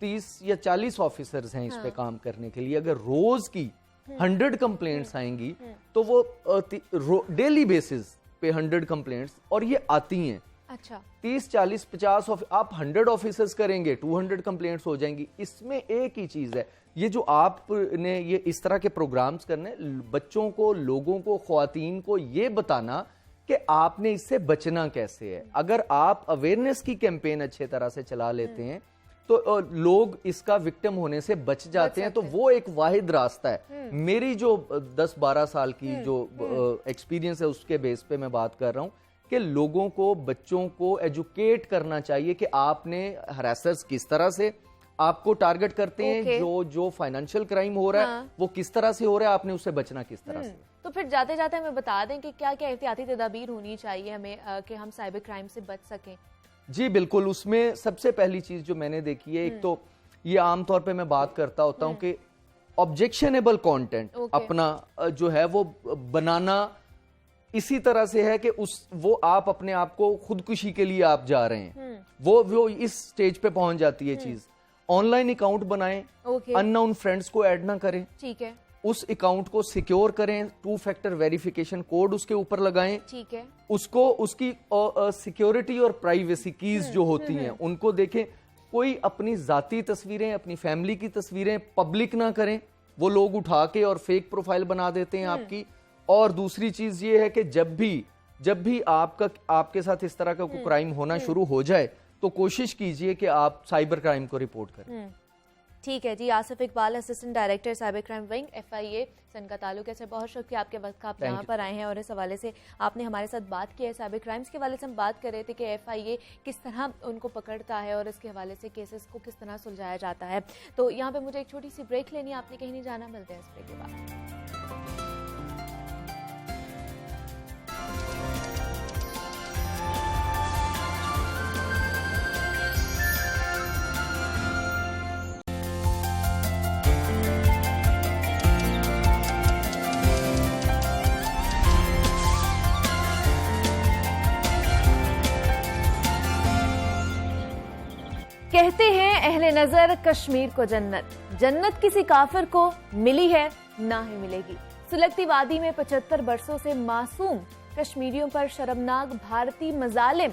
30 या 40 ऑफिसर्स हैं इस पे काम करने के लिए, अगर रोज की 100 कंप्लेंट्स आएंगी तो वो डेली बेसिस पे 100 कंप्लेंट्स, और ये आती हैं। अच्छा, 30, 40, 50 आप 100 ऑफिसर्स करेंगे, 200 कंप्लेंट्स हो जाएंगी। इसमें एक ही चीज है, ये जो आपने ये इस तरह के प्रोग्राम्स करने, बच्चों को, लोगों को, ख्वातीन को ये बताना कि आपने इससे बचना कैसे है। अगर आप अवेयरनेस की कैंपेन अच्छे तरह से चला लेते हैं तो लोग इसका विक्टिम होने से बच जाते हैं। तो वो एक वाहिद रास्ता है। मेरी जो 10-12 साल की जो एक्सपीरियंस है उसके बेस पे मैं बात कर रहा हूँ कि लोगों को, बच्चों को एजुकेट करना चाहिए कि आपने हरासर्स किस तरह से आपको टारगेट करते हैं, जो फाइनेंशियल क्राइम हो रहा है वो किस तरह से हो रहा है, आपने उससे बचना किस तरह से। तो फिर जाते जाते हमें बता दें कि क्या क्या एहतियाती तदाबीर होनी चाहिए हमें कि हम साइबर क्राइम से बच सकें। जी बिल्कुल, उसमें सबसे पहली चीज जो मैंने देखी है, एक तो ये आमतौर पे मैं बात करता होता हूँ कि ऑब्जेक्शनेबल कंटेंट अपना जो है वो बनाना इसी तरह से है कि वो आप अपने आप को खुदकुशी के लिए आप जा रहे हैं, वो इस स्टेज पे पहुंच जाती है चीज। ऑनलाइन अकाउंट बनाएं, अननोन फ्रेंड्स को ऐड ना करें, ठीक है, उस अकाउंट को सिक्योर करें, 2 फैक्टर वेरिफिकेशन कोड उसके ऊपर लगाएं, ठीक है, उसको उसकी सिक्योरिटी और प्राइवेसी कीज जो होती हैं उनको देखें। कोई अपनी जाती तस्वीरें, अपनी फैमिली की तस्वीरें पब्लिक ना करें, वो लोग उठा के और फेक प्रोफाइल बना देते हैं आपकी। और दूसरी चीज ये है कि जब भी आपके साथ इस तरह का कोई क्राइम होना शुरू हो जाए तो कोशिश कीजिए कि आप साइबर क्राइम को रिपोर्ट करें। ठीक है जी। Asif Iqbal, assistant director cyber crime wing, FIA सन का ताल्लुक है। सर बहुत शुक्रिया आपके वक्त का, आप यहाँ पर आए हैं और इस हवाले से आपने हमारे साथ बात की है। साइबर क्राइम्स के हवाले से हम बात कर रहे थे कि FIA किस तरह उनको पकड़ता है और इसके हवाले से केसेस को किस तरह सुलझाया जाता है। तो यहाँ पे मुझे एक छोटी सी ब्रेक लेनी है, आपने कहीं नहीं जाना, मिलते हैं इस ब्रेक के बाद। कहते हैं अहले नजर कश्मीर को जन्नत, जन्नत किसी काफिर को मिली है ना ही मिलेगी। सुलगती वादी में 75 बरसों से मासूम कश्मीरियों पर शर्मनाक भारतीय मजालिम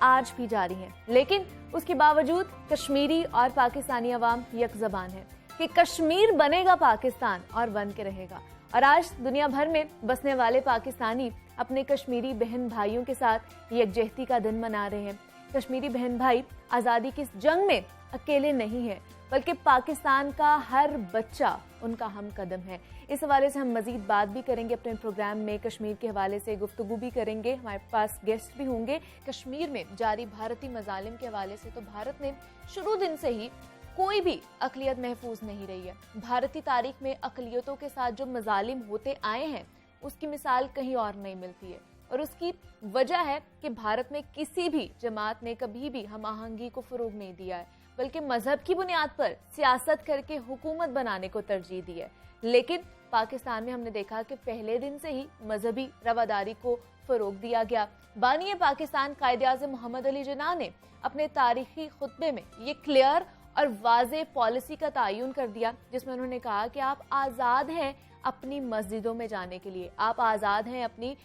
आज भी जारी हैं, लेकिन उसके बावजूद कश्मीरी और पाकिस्तानी अवाम यक जबान है कि कश्मीर बनेगा पाकिस्तान और बन के रहेगा। और आज दुनिया भर में बसने वाले पाकिस्तानी अपने कश्मीरी बहन भाइयों के साथ यकजहती का दिन मना रहे हैं। कश्मीरी बहन भाई आज़ादी की इस जंग में अकेले नहीं है, बल्कि पाकिस्तान का हर बच्चा उनका हम कदम है। इस हवाले से हम मजीद बात भी करेंगे अपने प्रोग्राम में, कश्मीर के हवाले से गुफ्तगू भी करेंगे, हमारे पास गेस्ट भी होंगे। कश्मीर में जारी भारतीय मजालिम के हवाले से तो भारत में शुरू दिन से ही कोई भी अकलियत महफूज नहीं रही है। भारतीय तारीख में अकलियतों के साथ जो मजालिम होते आए हैं उसकी मिसाल कहीं और नहीं मिलती है, और उसकी वजह है कि भारत में किसी भी जमात ने कभी भी हम आहंगी को फरोग नहीं दिया है, बल्कि मजहब की बुनियाद पर सियासत करके हुकूमत बनाने को तरजीह दी है। लेकिन पाकिस्तान में हमने देखा कि पहले दिन से ही मजहबी रवादारी को फरोग दिया गया। बानी पाकिस्तान कायदे-आज़म मोहम्मद अली जिन्ना ने अपने तारीखी खुतबे में ये क्लियर और वाज़े पॉलिसी का तयन कर दिया, जिसमें उन्होंने कहा कि आप आज़ाद हैं अपनी मस्जिदों में जाने के लिए, आप आज़ाद हैं अपनी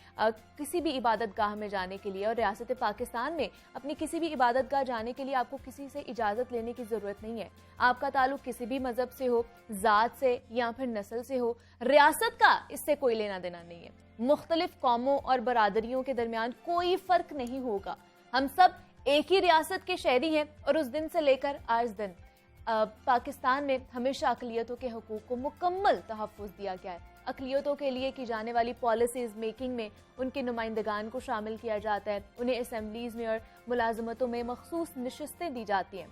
किसी भी इबादत गाह में जाने के लिए, और रियासत पाकिस्तान में अपनी किसी भी इबादत गाह जाने के लिए आपको किसी से इजाज़त लेने की ज़रूरत नहीं है। आपका ताल्लुक किसी भी मज़हब से हो, ज़ात से या फिर नस्ल से हो, रियासत का इससे कोई लेना देना नहीं है। मुख्तलिफ कौमों और बरादरियों के दरमियान कोई फ़र्क नहीं होगा, हम सब एक ही रियासत के शहरी हैं। और उस दिन से लेकर आज दिन पाकिस्तान में हमेशा अक़लियतों के हकूक़ को मुकम्मल तहफ़्फ़ुज़ दिया गया है। अक़लियतों के लिए की जाने वाली पॉलिसीज़ मेकिंग में उनके नुमाइंदगान को शामिल किया जाता है, उन्हें असम्बलीज़ में और मुलाजमतों में मखसूस नशिस्तें दी जाती हैं।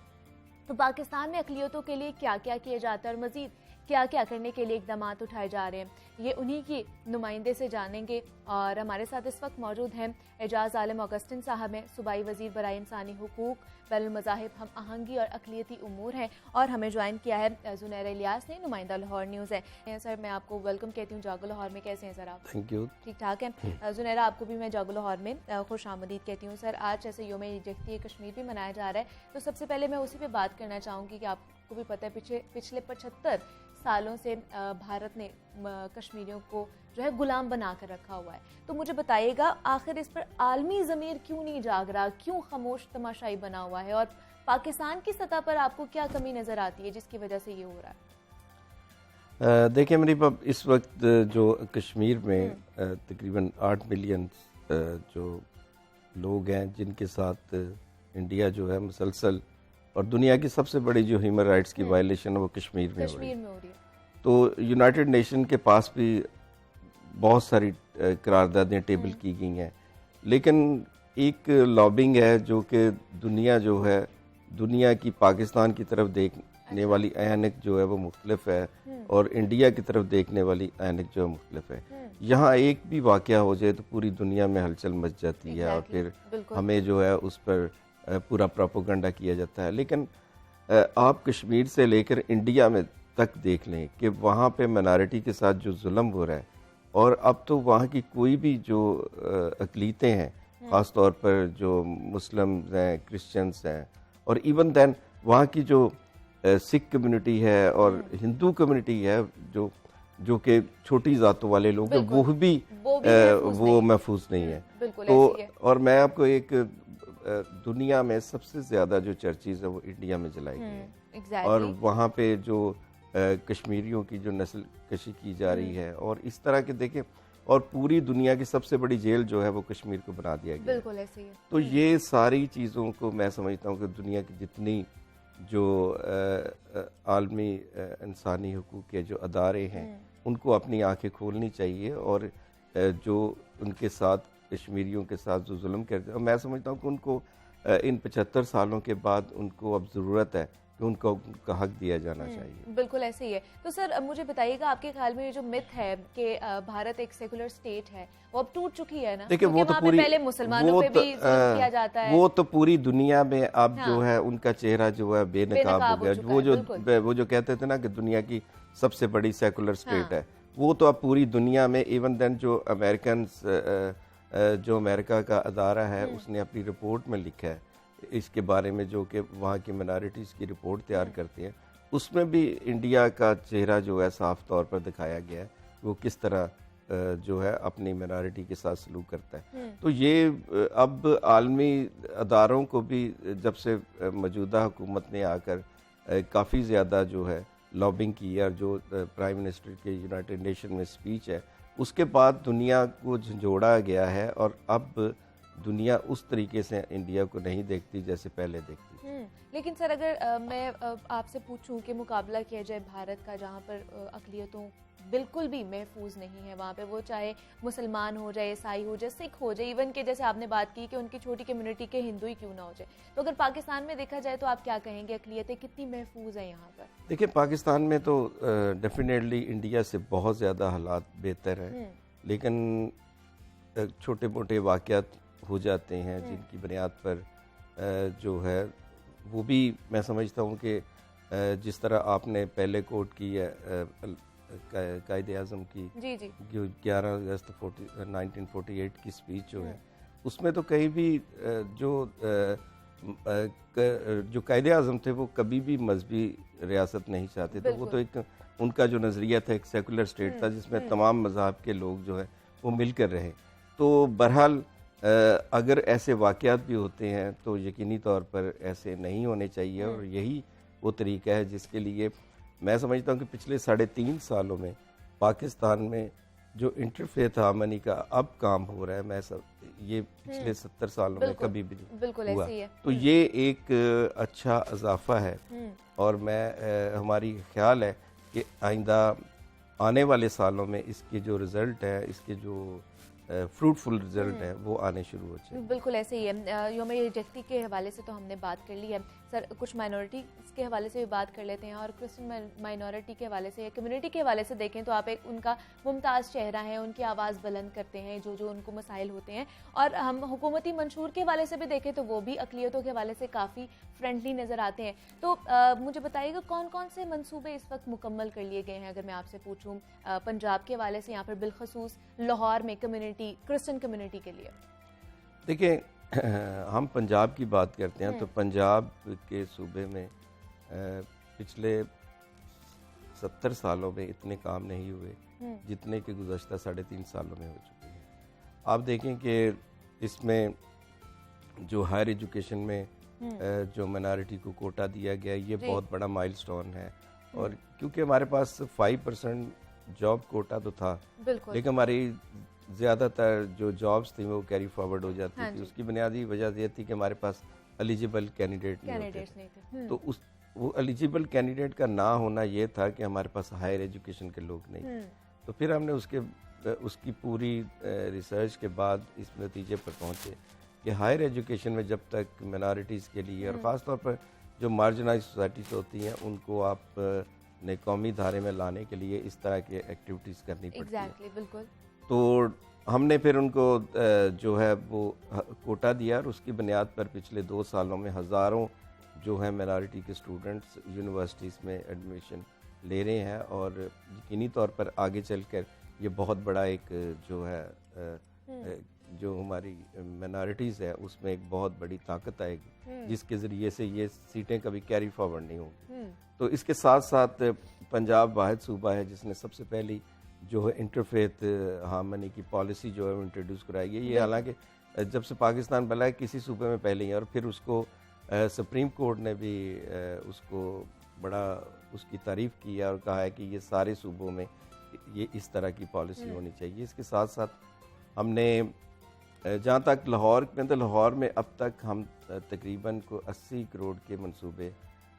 तो पाकिस्तान में अक़लियतों के लिए क्या क्या किया जाता है और मज़ीद क्या क्या करने के लिए इक़दाम उठाए जा रहे हैं, ये उन्हीं के नुमाइंदे से जानेंगे। और हमारे साथ इस वक्त मौजूद हैं एजाज़ आलम ऑगस्टिन साहब हैं, सूबाई वज़ीर बराए इंसानी हुकूक, बैनुल मज़ाहिब हम आहंगी और अक़लियती उमूर हैं। और हमें ज्वाइन किया है ज़ुनैरा इलियास ने, नुमाइंदा लाहौर न्यूज़ है। सर मैं आपको वेलकम कहती हूँ जागो लाहौर में, कैसे हैं सर आप? Thank you. ठीक ठाक है। ज़ुनैरा आपको भी मैं जागो लाहौर में खुश आमदीद कहती हूँ। सर आज जैसे योम यकजहती कश्मीर भी मनाया जा रहा है, तो सबसे पहले मैं उसी पर बात करना चाहूँगी कि आपको भी पता है पिछले 75 सालों से भारत ने कश्मीरियों को जो है गुलाम बना कर रखा हुआ है। तो मुझे बताइएगा आखिर इस पर आलमी ज़मीर क्यों नहीं जाग रहा, क्यों खामोश तमाशाई बना हुआ है, और पाकिस्तान की सतह पर आपको क्या कमी नज़र आती है जिसकी वजह से ये हो रहा है? देखिए मेरी बाप, इस वक्त जो कश्मीर में तकरीबन 8 मिलियन जो लोग हैं जिनके साथ इंडिया जो है मुसलसल, और दुनिया की सबसे बड़ी जो ह्यूमन राइट्स की वायलेशन है वो कश्मीर में हो रही है। तो यूनाइटेड नेशन के पास भी बहुत सारी करारदादें टेबल की गई हैं, लेकिन एक लॉबिंग है जो कि दुनिया जो है, दुनिया की पाकिस्तान की तरफ देखने वाली ऐनक जो है वो मुख्तलिफ है, और इंडिया की तरफ देखने वाली ऐनक जो है मुख्तलिफ है। यहाँ एक भी वाक़या हो जाए तो पूरी दुनिया में हलचल मच जाती है, और फिर हमें जो है उस पर पूरा प्रोपेगेंडा किया जाता है। लेकिन आप कश्मीर से लेकर इंडिया में तक देख लें कि वहाँ पे माइनॉरिटी के साथ जो जुल्म हो रहा है, और अब तो वहाँ की कोई भी जो अक़लीतें हैं, ख़ास तौर पर जो मुस्लिम्स हैं, क्रिश्चियंस हैं, और इवन दैन वहाँ की जो सिख कम्युनिटी है और हिंदू कम्युनिटी है, जो कि छोटी ज़ातों वाले लोग हैं, वो महफूज नहीं है। तो और मैं आपको एक दुनिया में सबसे ज़्यादा जो चर्चेज़ है वो इंडिया में जलाई गई है, और वहाँ पे जो कश्मीरियों की जो नस्ल कशी की जा रही है, और इस तरह के देखें, और पूरी दुनिया की सबसे बड़ी जेल जो है वो कश्मीर को बना दिया गया। बिल्कुल ऐसे ही है। तो ये सारी चीज़ों को मैं समझता हूँ कि दुनिया की जितनी जो आलमी इंसानी हकूक़ के जो अदारे हैं उनको अपनी आंखें खोलनी चाहिए, और जो उनके साथ कश्मीरियों के साथ जो जुल्म करते हैं, मैं समझता हूँ कि उनको इन 75 सालों के बाद उनको अब ज़रूरत है कि उनको उनका हक दिया जाना चाहिए। बिल्कुल ऐसे ही है। तो सर मुझे बताइएगा, आपके ख्याल में ये जो मिथ है कि भारत एक सेकुलर स्टेट है, वो अब टूट चुकी है ना? देखिए वो तो पूरी, पहले मुसलमानों पे भी जुल्म किया जाता है, वो तो पूरी दुनिया में अब जो है उनका चेहरा जो है बेनकाब हो गया। वो जो कहते थे ना कि दुनिया की सबसे बड़ी सेकुलर स्टेट है, वो तो अब पूरी दुनिया में, इवन देन जो जो अमेरिका का अदारा है उसने अपनी रिपोर्ट में लिखा है इसके बारे में, जो कि वहाँ की मिनॉरिटीज़ की रिपोर्ट तैयार करते हैं, उसमें भी इंडिया का चेहरा जो है साफ तौर पर दिखाया गया है, वो किस तरह जो है अपनी मिनॉरिटी के साथ सलूक करता है। तो ये अब आलमी अदारों को भी, जब से मौजूदा हुकूमत ने आकर काफ़ी ज़्यादा जो है लॉबिंग की, और जो प्राइम मिनिस्टर के यूनाइटेड नेशन में स्पीच है, उसके बाद दुनिया को झंझोड़ा गया है, और अब दुनिया उस तरीके से इंडिया को नहीं देखती जैसे पहले देखती। लेकिन सर अगर मैं आपसे पूछूं कि मुकाबला किया जाए भारत का, जहां पर अक़लियतों बिल्कुल भी महफूज नहीं है, वहाँ पे वो चाहे मुसलमान हो जाए, ईसाई हो जाए, सिख हो जाए, इवन के जैसे आपने बात की कि उनकी छोटी कम्युनिटी के हिंदू ही क्यों ना हो जाए, तो अगर पाकिस्तान में देखा जाए तो आप क्या कहेंगे, अक़लियतें कितनी महफूज हैं यहाँ पर? देखिए पाकिस्तान में तो डेफिनेटली इंडिया से बहुत ज़्यादा हालात बेहतर हैं, लेकिन छोटे मोटे वाक़यात हो जाते हैं जिनकी बुनियाद पर जो है वो भी मैं समझता हूँ कि जिस तरह आपने पहले कोट की है कायदे आज़म की जो 11 अगस्त 1948 की स्पीच जो है, उसमें तो कहीं भी जो कायदे आज़म थे वो कभी भी मजहबी रियासत नहीं चाहते थे। वो तो एक उनका जो नज़रिया था एक सेकुलर स्टेट था जिसमें तमाम मज़हब के लोग जो है वो मिलकर रहे। तो बहरहाल अगर ऐसे वाक़यात भी होते हैं तो यकीनी तौर पर ऐसे नहीं होने चाहिए, और यही वो तरीका है जिसके लिए मैं समझता हूँ कि पिछले 3.5 सालों में पाकिस्तान में जो इंटरफेथ हार्मनी का अब काम हो रहा है, मैं सब ये पिछले 70 सालों में कभी भी नहीं हुआ। तो ये एक अच्छा इजाफा है, और मैं हमारी ख्याल है कि आइंदा आने वाले सालों में इसके जो रिज़ल्ट है, इसके जो फ्रूटफुल रिजल्ट है वो आने शुरू हो जाए। बिल्कुल ऐसे ही है। योम यकजहती के हवाले से तो हमने बात कर ली है सर, कुछ माइनॉरिटी के हवाले से भी बात कर लेते हैं, और क्रिश्चियन माइनॉरिटी के हवाले से या कम्युनिटी के हवाले से देखें तो आप एक उनका मुमताज़ चेहरा है, उनकी आवाज़ बुलंद करते हैं जो उनको मसाइल होते हैं, और हम हुकूमती मंशूर के हवाले से भी देखें तो वो भी अक़लियतों के हवाले से काफ़ी फ्रेंडली नज़र आते हैं। तो मुझे बताइएगा कौन कौन से मंसूबे इस वक्त मुकम्मल कर लिए गए हैं? अगर मैं आपसे पूछूँ पंजाब के हवाले से, यहाँ पर बिलखसूस लाहौर में कम्युनिटी, क्रिश्चियन कम्युनिटी के लिए। देखिए हम पंजाब की बात करते हैं तो पंजाब के सूबे में पिछले 70 सालों में इतने काम नहीं हुए जितने कि गुज़श्ता 3.5 सालों में हो चुके हैं। आप देखें कि इसमें जो हायर एजुकेशन में जो माइनॉरिटी को कोटा दिया गया, ये बहुत बड़ा माइलस्टोन है, और क्योंकि हमारे पास 5% जॉब कोटा तो था, लेकिन हमारी ज़्यादातर जो जॉब्स थी वो कैरी फॉरवर्ड हो जाती थी। उसकी बुनियादी वजह ये थी कि हमारे पास एलिजिबल कैंडिडेट नहीं थे। तो वो एलिजिबल कैंडिडेट का ना होना ये था कि हमारे पास हायर एजुकेशन के लोग नहीं। तो फिर हमने उसकी पूरी रिसर्च के बाद इस नतीजे पर पहुँचे कि हायर एजुकेशन में जब तक मिनॉरिटीज़ के लिए, और ख़ास तौर पर जो मार्जिनाइज सोसाइटीज़ होती हैं, उनको आप ने कौमी धारे में लाने के लिए इस तरह के एक्टिविटीज़ करनी पड़ती है। बिल्कुल। तो हमने फिर उनको जो है वो कोटा दिया, और उसकी बुनियाद पर पिछले 2 सालों में हज़ारों जो है मिनॉरिटी के स्टूडेंट्स यूनिवर्सिटीज़ में एडमिशन ले रहे हैं और यकीनी तौर पर आगे चलकर ये बहुत बड़ा एक जो है जो हमारी माइनॉरिटीज़ है उसमें एक बहुत बड़ी ताकत आएगी जिसके ज़रिए से ये सीटें कभी कैरी फॉरवर्ड नहीं होंगी। तो इसके साथ साथ पंजाब वाहिद सूबा है जिसने सबसे पहली जो है इंटरफेथ हार्मनी की पॉलिसी जो है वो इंट्रोड्यूस कराई है। ये हालांकि जब से पाकिस्तान बना है किसी सूबे में पहले ही, और फिर उसको सुप्रीम कोर्ट ने भी उसको बड़ा उसकी तारीफ़ की है और कहा है कि ये सारे सूबों में ये इस तरह की पॉलिसी होनी चाहिए। इसके साथ साथ हमने जहाँ तक लाहौर में, तो लाहौर में अब तक हम तकरीबन को 80 करोड़ के मंसूबे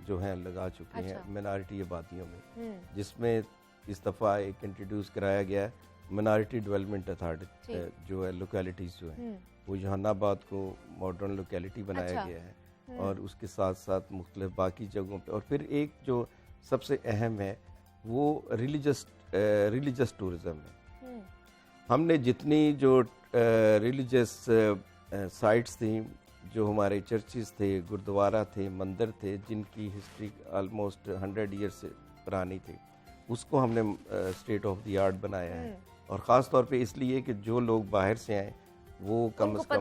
जो हैं लगा चुके हैं मिनॉरिटी आबादियों में, जिसमें इस दफ़ा एक इंट्रोड्यूस कराया गया है मिनॉरिटी डेवलपमेंट अथॉरिटी जो है लोकेलिटीज़ जो है वो जहानाबाद को मॉडर्न लोकेलिटी बनाया गया है और उसके साथ साथ मुख्तलिफ बाकी जगहों पे। और फिर एक जो सबसे अहम है वो रिलीजियस टूरिज़म है। हमने जितनी जो रिलीजियस साइट्स थी, जो हमारे चर्चेस थे, गुरुद्वारा थे, मंदिर थे, जिनकी हिस्ट्री ऑलमोस्ट 100 ईयर से पुरानी थी, उसको हमने स्टेट ऑफ द आर्ट बनाया है। और ख़ास तौर पे इसलिए कि जो लोग बाहर से आए वो कम से कम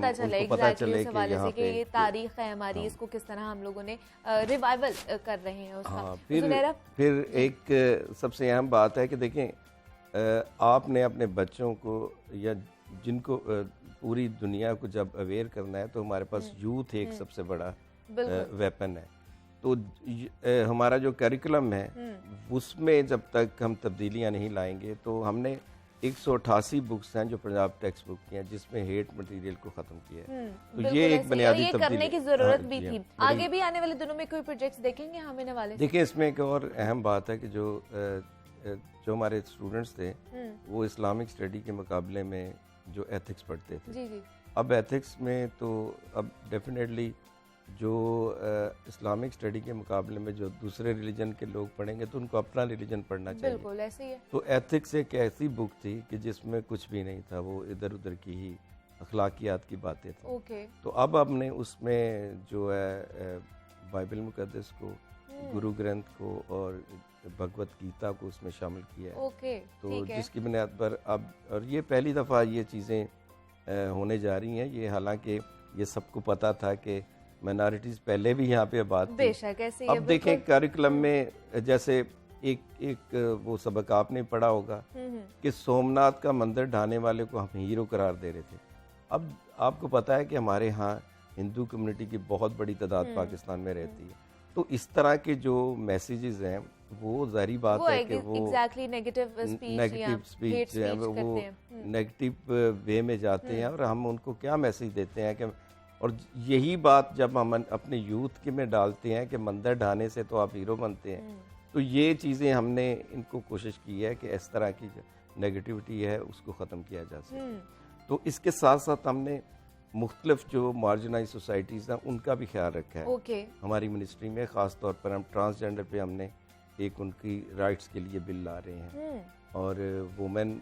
पता चले कि यहाँ पे ये तारीख है हमारी, इसको किस तरह हम लोगों ने रिवाइवल कर रहे हैं उसका। हाँ, फिर एक सबसे अहम बात है कि देखें आपने अपने बच्चों को या जिनको पूरी दुनिया को जब अवेयर करना है तो हमारे पास यूथ एक सबसे बड़ा वेपन है। तो हमारा जो करिकुलम है उसमें जब तक हम तब्दीलियां नहीं लाएंगे, तो हमने 188 बुक्स हैं जो पंजाब टेक्स्ट बुक की हैं जिसमें हेट मटेरियल को खत्म किया है। तो ये एक बुनियादी ये करने की जरूरत भी थी। आगे भी आने वाले दिनों में कोई प्रोजेक्ट्स देखेंगे हम इन वाले? देखिए, इसमें एक और अहम बात है कि जो हमारे स्टूडेंट्स थे वो इस्लामिक स्टडी के मुकाबले में जो एथिक्स पढ़ते थे। जी। अब एथिक्स में तो अब डेफिनेटली जो इस्लामिक स्टडी के मुकाबले में जो दूसरे रिलीजन के लोग पढ़ेंगे तो उनको अपना रिलीजन पढ़ना चाहिए। बिल्कुल ऐसे ही है। तो एथिक्स एक ऐसी बुक थी कि जिसमें कुछ भी नहीं था, वो इधर उधर की ही अखलाकियात की बातें थी। तो अब हमने उसमें जो है बाइबल मुकद्दस को, गुरु ग्रंथ को और भगवत गीता को उसमें शामिल किया है। तो जिसकी बुनियाद पर अब, और ये पहली दफ़ा ये चीज़ें होने जा रही हैं। ये हालांकि ये सबको पता था कि माइनॉरिटीज़ पहले भी यहाँ पे आबाद थी। बेशक ऐसे ही। अब देखें करिकुलम में जैसे एक वो सबक आपने पढ़ा होगा कि सोमनाथ का मंदिर ढाने वाले को हम हीरो करार दे रहे थे। अब आपको पता है कि हमारे यहाँ हिंदू कम्युनिटी की बहुत बड़ी तादाद पाकिस्तान में रहती है। तो इस तरह के जो मैसेजेस हैं वो जारी बात है कि वो नेगेटिव स्पीच है, वो नेगेटिव वे में जाते हैं और हम उनको क्या मैसेज देते हैं कि, और यही बात जब हम अपने यूथ के में डालते हैं कि मंदिर ढाने से तो आप हीरो बनते हैं, तो ये चीज़ें हमने इनको कोशिश की है कि इस तरह की जो नेगेटिविटी है उसको ख़त्म किया जा सके। तो इसके साथ साथ हमने मुख्तलिफ जो मार्जिनाइज सोसाइटीज़ हैं उनका भी ख्याल रखा है। हमारी मिनिस्ट्री में ख़ास तौर पर हम ट्रांसजेंडर पे हमने एक उनकी राइट्स के लिए बिल ला रहे हैं और वुमेन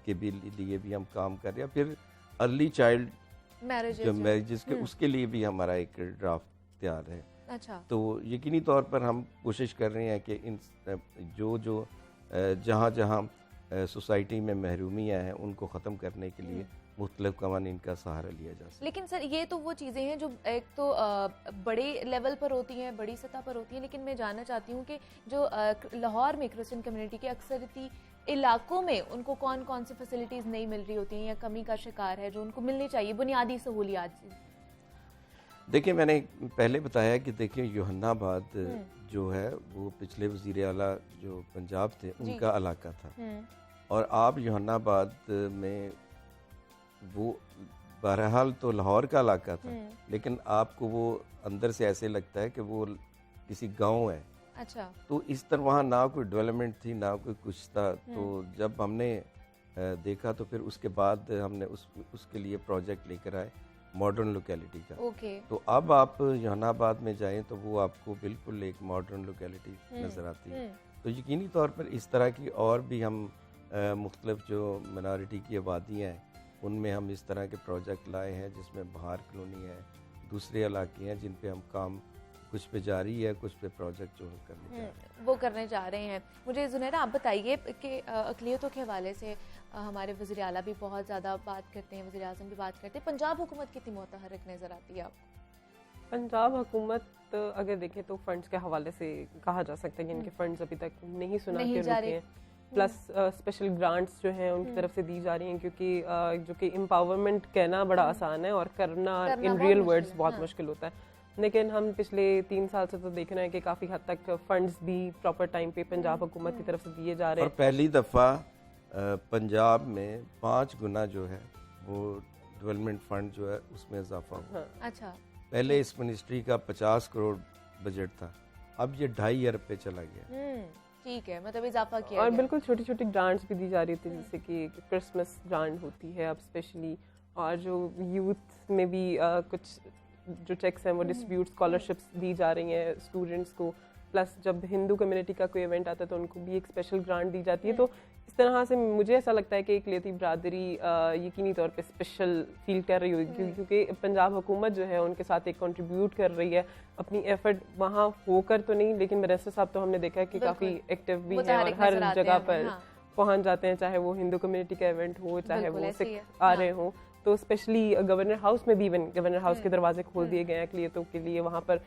के बिल लिए भी हम काम कर रहे हैं। फिर अर्ली चाइल्ड मैरिजेस के उसके लिए भी हमारा एक ड्राफ्ट तैयार है। अच्छा। तो यकीनी तौर पर हम कोशिश कर रहे हैं कि इन जो जहाँ सोसाइटी में महरूमियाँ हैं उनको ख़त्म करने के लिए मुख्तलिफ कवानीन का सहारा लिया जा सकता है। लेकिन सर ये तो वो चीज़ें हैं जो एक तो बड़े लेवल पर होती हैं, बड़ी सतह पर होती हैं, लेकिन मैं जानना चाहती हूँ कि जो लाहौर में क्रिश्चियन कम्युनिटी के अक्सरती इलाकों में उनको कौन कौन सी फैसिलिटीज़ नहीं मिल रही होती हैं या कमी का शिकार है जो उनको मिलनी चाहिए, बुनियादी सहूलियात? देखिए, मैंने पहले बताया कि देखिए यूहन्नाबाद जो है वो पिछले वज़ीर आला जो पंजाब थे उनका इलाका था, और आप यूहन्नाबाद में वो बहरहाल तो लाहौर का इलाका था, लेकिन आपको वो अंदर से ऐसे लगता है कि वो किसी गांव है। अच्छा। तो इस तरह वहाँ ना कोई डेवलपमेंट थी ना कोई कुछ था। तो जब हमने देखा तो फिर उसके बाद हमने उसके लिए प्रोजेक्ट लेकर आए मॉडर्न लोकेलिटी का। तो अब आप जहानाबाद में जाएं तो वो आपको बिल्कुल एक मॉडर्न लोकेलिटी नज़र आती है। तो यकीनी तौर पर इस तरह की और भी हम मुख्तलिफ जो मिनॉरिटी की आबादियाँ हैं उनमें हम इस तरह के प्रोजेक्ट लाए हैं, जिसमें बहार कॉलोनी है, दूसरे इलाके हैं जिन पे हम काम कुछ पे जारी है, कुछ पे प्रोजेक्ट जो करने जा रहे हैं। वो करने जा रहे हैं। मुझे जुनैरा आप बताइए कि अक़लियतों के हवाले से हमारे वज़ीर आला भी बहुत ज़्यादा बात करते हैं, वज़ीर आज़म भी बात करते हैं। पंजाब हुकूमत कितनी मुतहर्रिक नज़र आती है आपको? पंजाब हुकूमत अगर देखें तो फंड्स के हवाले से कहा जा सकता है कि इनके फंड्स अभी तक नहीं सुना के रुके हैं। प्लस स्पेशल ग्रांट्स जो हैं उनकी तरफ से दी जा रही हैं, क्योंकि जो कि एम्पावरमेंट कहना बड़ा आसान है और करना इन रियल वर्ड्स बहुत मुश्किल होता है। लेकिन हम पिछले 3 साल से तो देख रहे हैं कि काफ़ी हद तक फंड्स भी प्रॉपर टाइम पे पंजाब हुकूमत की तरफ से दिए जा रहे हैं। और पहली दफ़ा पंजाब में 5 गुना जो है वो डेवलपमेंट फंड जो है उसमें इजाफा हुआ। अच्छा, पहले इस मिनिस्ट्री का 50 करोड़ बजट था, अब ये 2.5 अरब पे चला गया। ठीक है, मतलब इजाफा किया और गया। बिल्कुल छोटी छोटी ग्रांट्स भी दी जा रही थी, जैसे कि क्रिसमस ग्रांट होती है अब स्पेशली, और जो यूथ में भी कुछ जो चेक्स हैं वो डिस्ट्रीब्यूट स्कॉलरशिप्स दी जा रही हैं स्टूडेंट्स को। प्लस जब हिंदू कम्युनिटी का कोई इवेंट आता है तो उनको भी एक स्पेशल ग्रांट दी जाती है। तो इस तरह से मुझे ऐसा लगता है कि अक़लियती बरादरी यकीनी तौर पे स्पेशल फील कर रही होगी, क्योंकि पंजाब हुकूमत जो है उनके साथ एक कंट्रीब्यूट कर रही है अपनी एफर्ट वहाँ होकर तो नहीं, लेकिन मिनिस्टर साहब तो हमने देखा है कि काफ़ी एक्टिव भी हैं और हर जगह पर पहुँच जाते हैं, चाहे वो हिंदू कम्युनिटी का इवेंट हो, चाहे वो सिख आ रहे हों। तो स्पेशली गवर्नर हाउस में भी इवन गवर्नर हाउस के दरवाजे खोल दिए गए हैं अक़लियतों के लिए। वहाँ पर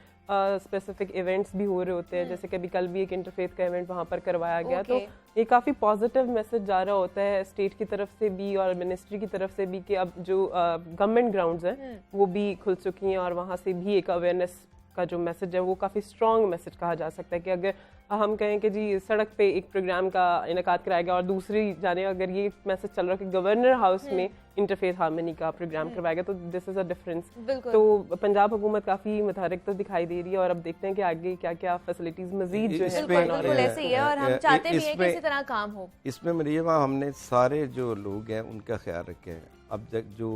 स्पेसिफिक इवेंट्स भी हो रहे होते हैं, जैसे कि अभी कल भी एक इंटरफेथ का इवेंट वहाँ पर करवाया गया। तो ये काफ़ी पॉजिटिव मैसेज जा रहा होता है स्टेट की तरफ से भी और मिनिस्ट्री की तरफ से भी कि अब जो गवर्नमेंट ग्राउंड्स हैं वो भी खुल चुकी हैं और वहाँ से भी एक अवेयरनेस का जो मैसेज है वो काफ़ी स्ट्रॉन्ग मैसेज कहा जा सकता है कि अगर हम कहें कि जी सड़क पे एक प्रोग्राम का इनेकाद कराया गया और दूसरी जाने अगर ये मैसेज चल रहा है कि गवर्नर हाउस में इंटरफेथ हार्मनी का प्रोग्राम करवाया गया, तो दिस इज़ अ डिफरेंस। तो पंजाब हुकूमत काफ़ी मुतहर्रिक तो दिखाई दे रही है और अब देखते हैं कि आगे क्या क्या फैसिलिटीज़ मजीद जो है बिल्कुल ऐसे ही है और हम चाहते भी हैं कि इसी तरह काम हो। इसमें मरियमा हमने सारे जो लोग हैं उनका ख्याल रखे हैं। अब तक जो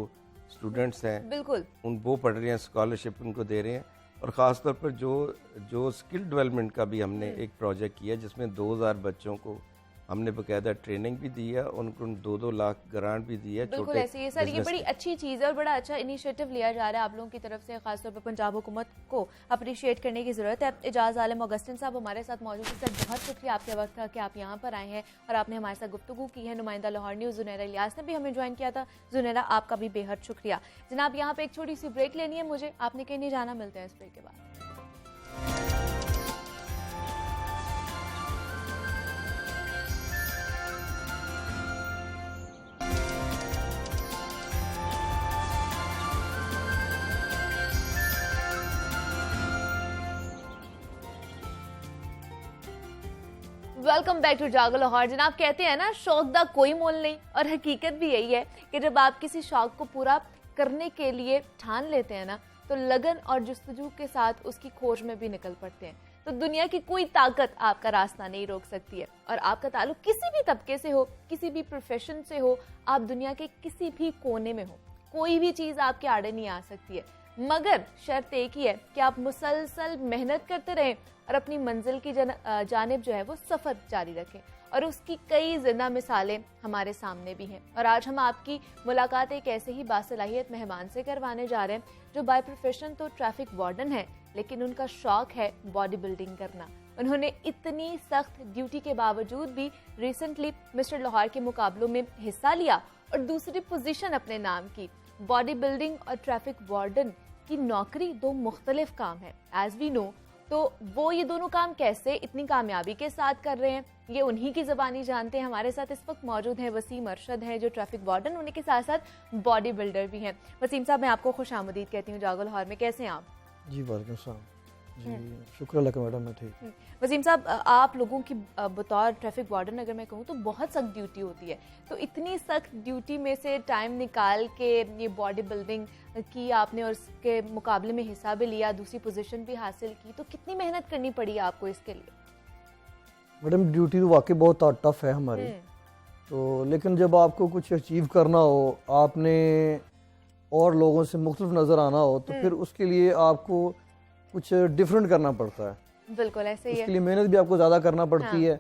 स्टूडेंट्स हैं बिल्कुल वो पढ़ रहे हैं, स्कॉलरशिप उनको दे रहे हैं, और ख़ास तौर पर जो स्किल डेवलपमेंट का भी हमने एक प्रोजेक्ट किया जिसमें 2000 बच्चों को हमने बाकायदा ट्रेनिंग भी दी है, उनको 2-2 लाख ग्रांट भी दी है। बिल्कुल ऐसे ही सर, ये बड़ी अच्छी चीज़ है और बड़ा अच्छा इनिशिएटिव लिया जा रहा है आप लोगों की तरफ से। खासतौर पर पंजाब हुकूमत को अप्रिशिएट करने की ज़रूरत है। एजाज आलम ऑगस्टिन साहब हमारे साथ मौजूद है। सर बहुत शुक्रिया आपके वक्त का कि आप यहाँ पर आए हैं और आपने हमारे साथ गुफ्तगू की है। नुमाइंदा लाहौर न्यूज़ ज़ुनैरा इलियास ने भी हमें ज्वाइन किया था। ज़ुनैरा आपका भी बेहद शुक्रिया। जनाब यहाँ पे एक छोटी सी ब्रेक लेनी है मुझे, आपने कहीं नहीं जाना, मिलते हैं इस ब्रेक के बाद। वेलकम बैक टू जागो लाहौर। जनाब कहते हैं ना शौक का कोई मोल नहीं, और हकीकत भी यही है कि जब आप किसी शौक को पूरा करने के लिए ठान लेते हैं ना तो लगन और जुस्तजू के साथ उसकी खोज में भी निकल पड़ते हैं। तो दुनिया की कोई ताकत आपका रास्ता नहीं रोक सकती है। और आपका ताल्लुक किसी भी तबके से हो, किसी भी प्रोफेशन से हो, आप दुनिया के किसी भी कोने में हो, कोई भी चीज़ आपके आड़े नहीं आ सकती है, मगर शर्त एक ही है कि आप मुसलसल मेहनत करते रहें और अपनी मंजिल की जानिब जो है वो सफ़र जारी रखें। और उसकी कई जिंदा मिसालें हमारे सामने भी हैं। और आज हम आपकी मुलाकात एक ऐसे ही बासलाहियत मेहमान से करवाने जा रहे हैं जो बाय प्रोफेशन तो ट्रैफिक वार्डन है, लेकिन उनका शौक है बॉडी बिल्डिंग करना। उन्होंने इतनी सख्त ड्यूटी के बावजूद भी रिसेंटली मिस्टर लाहौर के मुकाबलों में हिस्सा लिया और दूसरी पोजीशन अपने नाम की। बॉडी बिल्डिंग और ट्रैफिक वार्डन की नौकरी दो मुख्तलिफ काम है एज वी नो। तो वो ये दोनों काम कैसे इतनी कामयाबी के साथ कर रहे हैं, ये उन्हीं की ज़बानी जानते हैं। हमारे साथ इस वक्त मौजूद हैं वसीम अरशद हैं जो ट्रैफिक वार्डन होने के साथ साथ बॉडी बिल्डर भी हैं। वसीम साहब मैं आपको खुशामदीद कहती हूँ जागो लाहौर में, कैसे हैं आप? जी वालेकुम सलाम जी, शुक्र अल्लाह का मैडम, मैं ठीक। वसीम साहब आप लोगों की बतौर ट्रैफिक वार्डन अगर मैं कहूँ तो बहुत सख्त ड्यूटी होती है, तो इतनी सख्त ड्यूटी में से टाइम निकाल के ये बॉडी बिल्डिंग की आपने और उसके मुकाबले में हिस्सा भी लिया, दूसरी पोजीशन भी हासिल की, तो कितनी मेहनत करनी पड़ी आपको इसके लिए? मैडम ड्यूटी तो वाकई बहुत टफ है हमारी, तो लेकिन जब आपको कुछ अचीव करना हो, आपने और लोगों से मुख्तलिफ नज़र आना हो, तो फिर उसके लिए आपको कुछ डिफरेंट करना पड़ता है। बिल्कुल ऐसे ही है। इसके लिए मेहनत भी आपको ज़्यादा करना पड़ती है।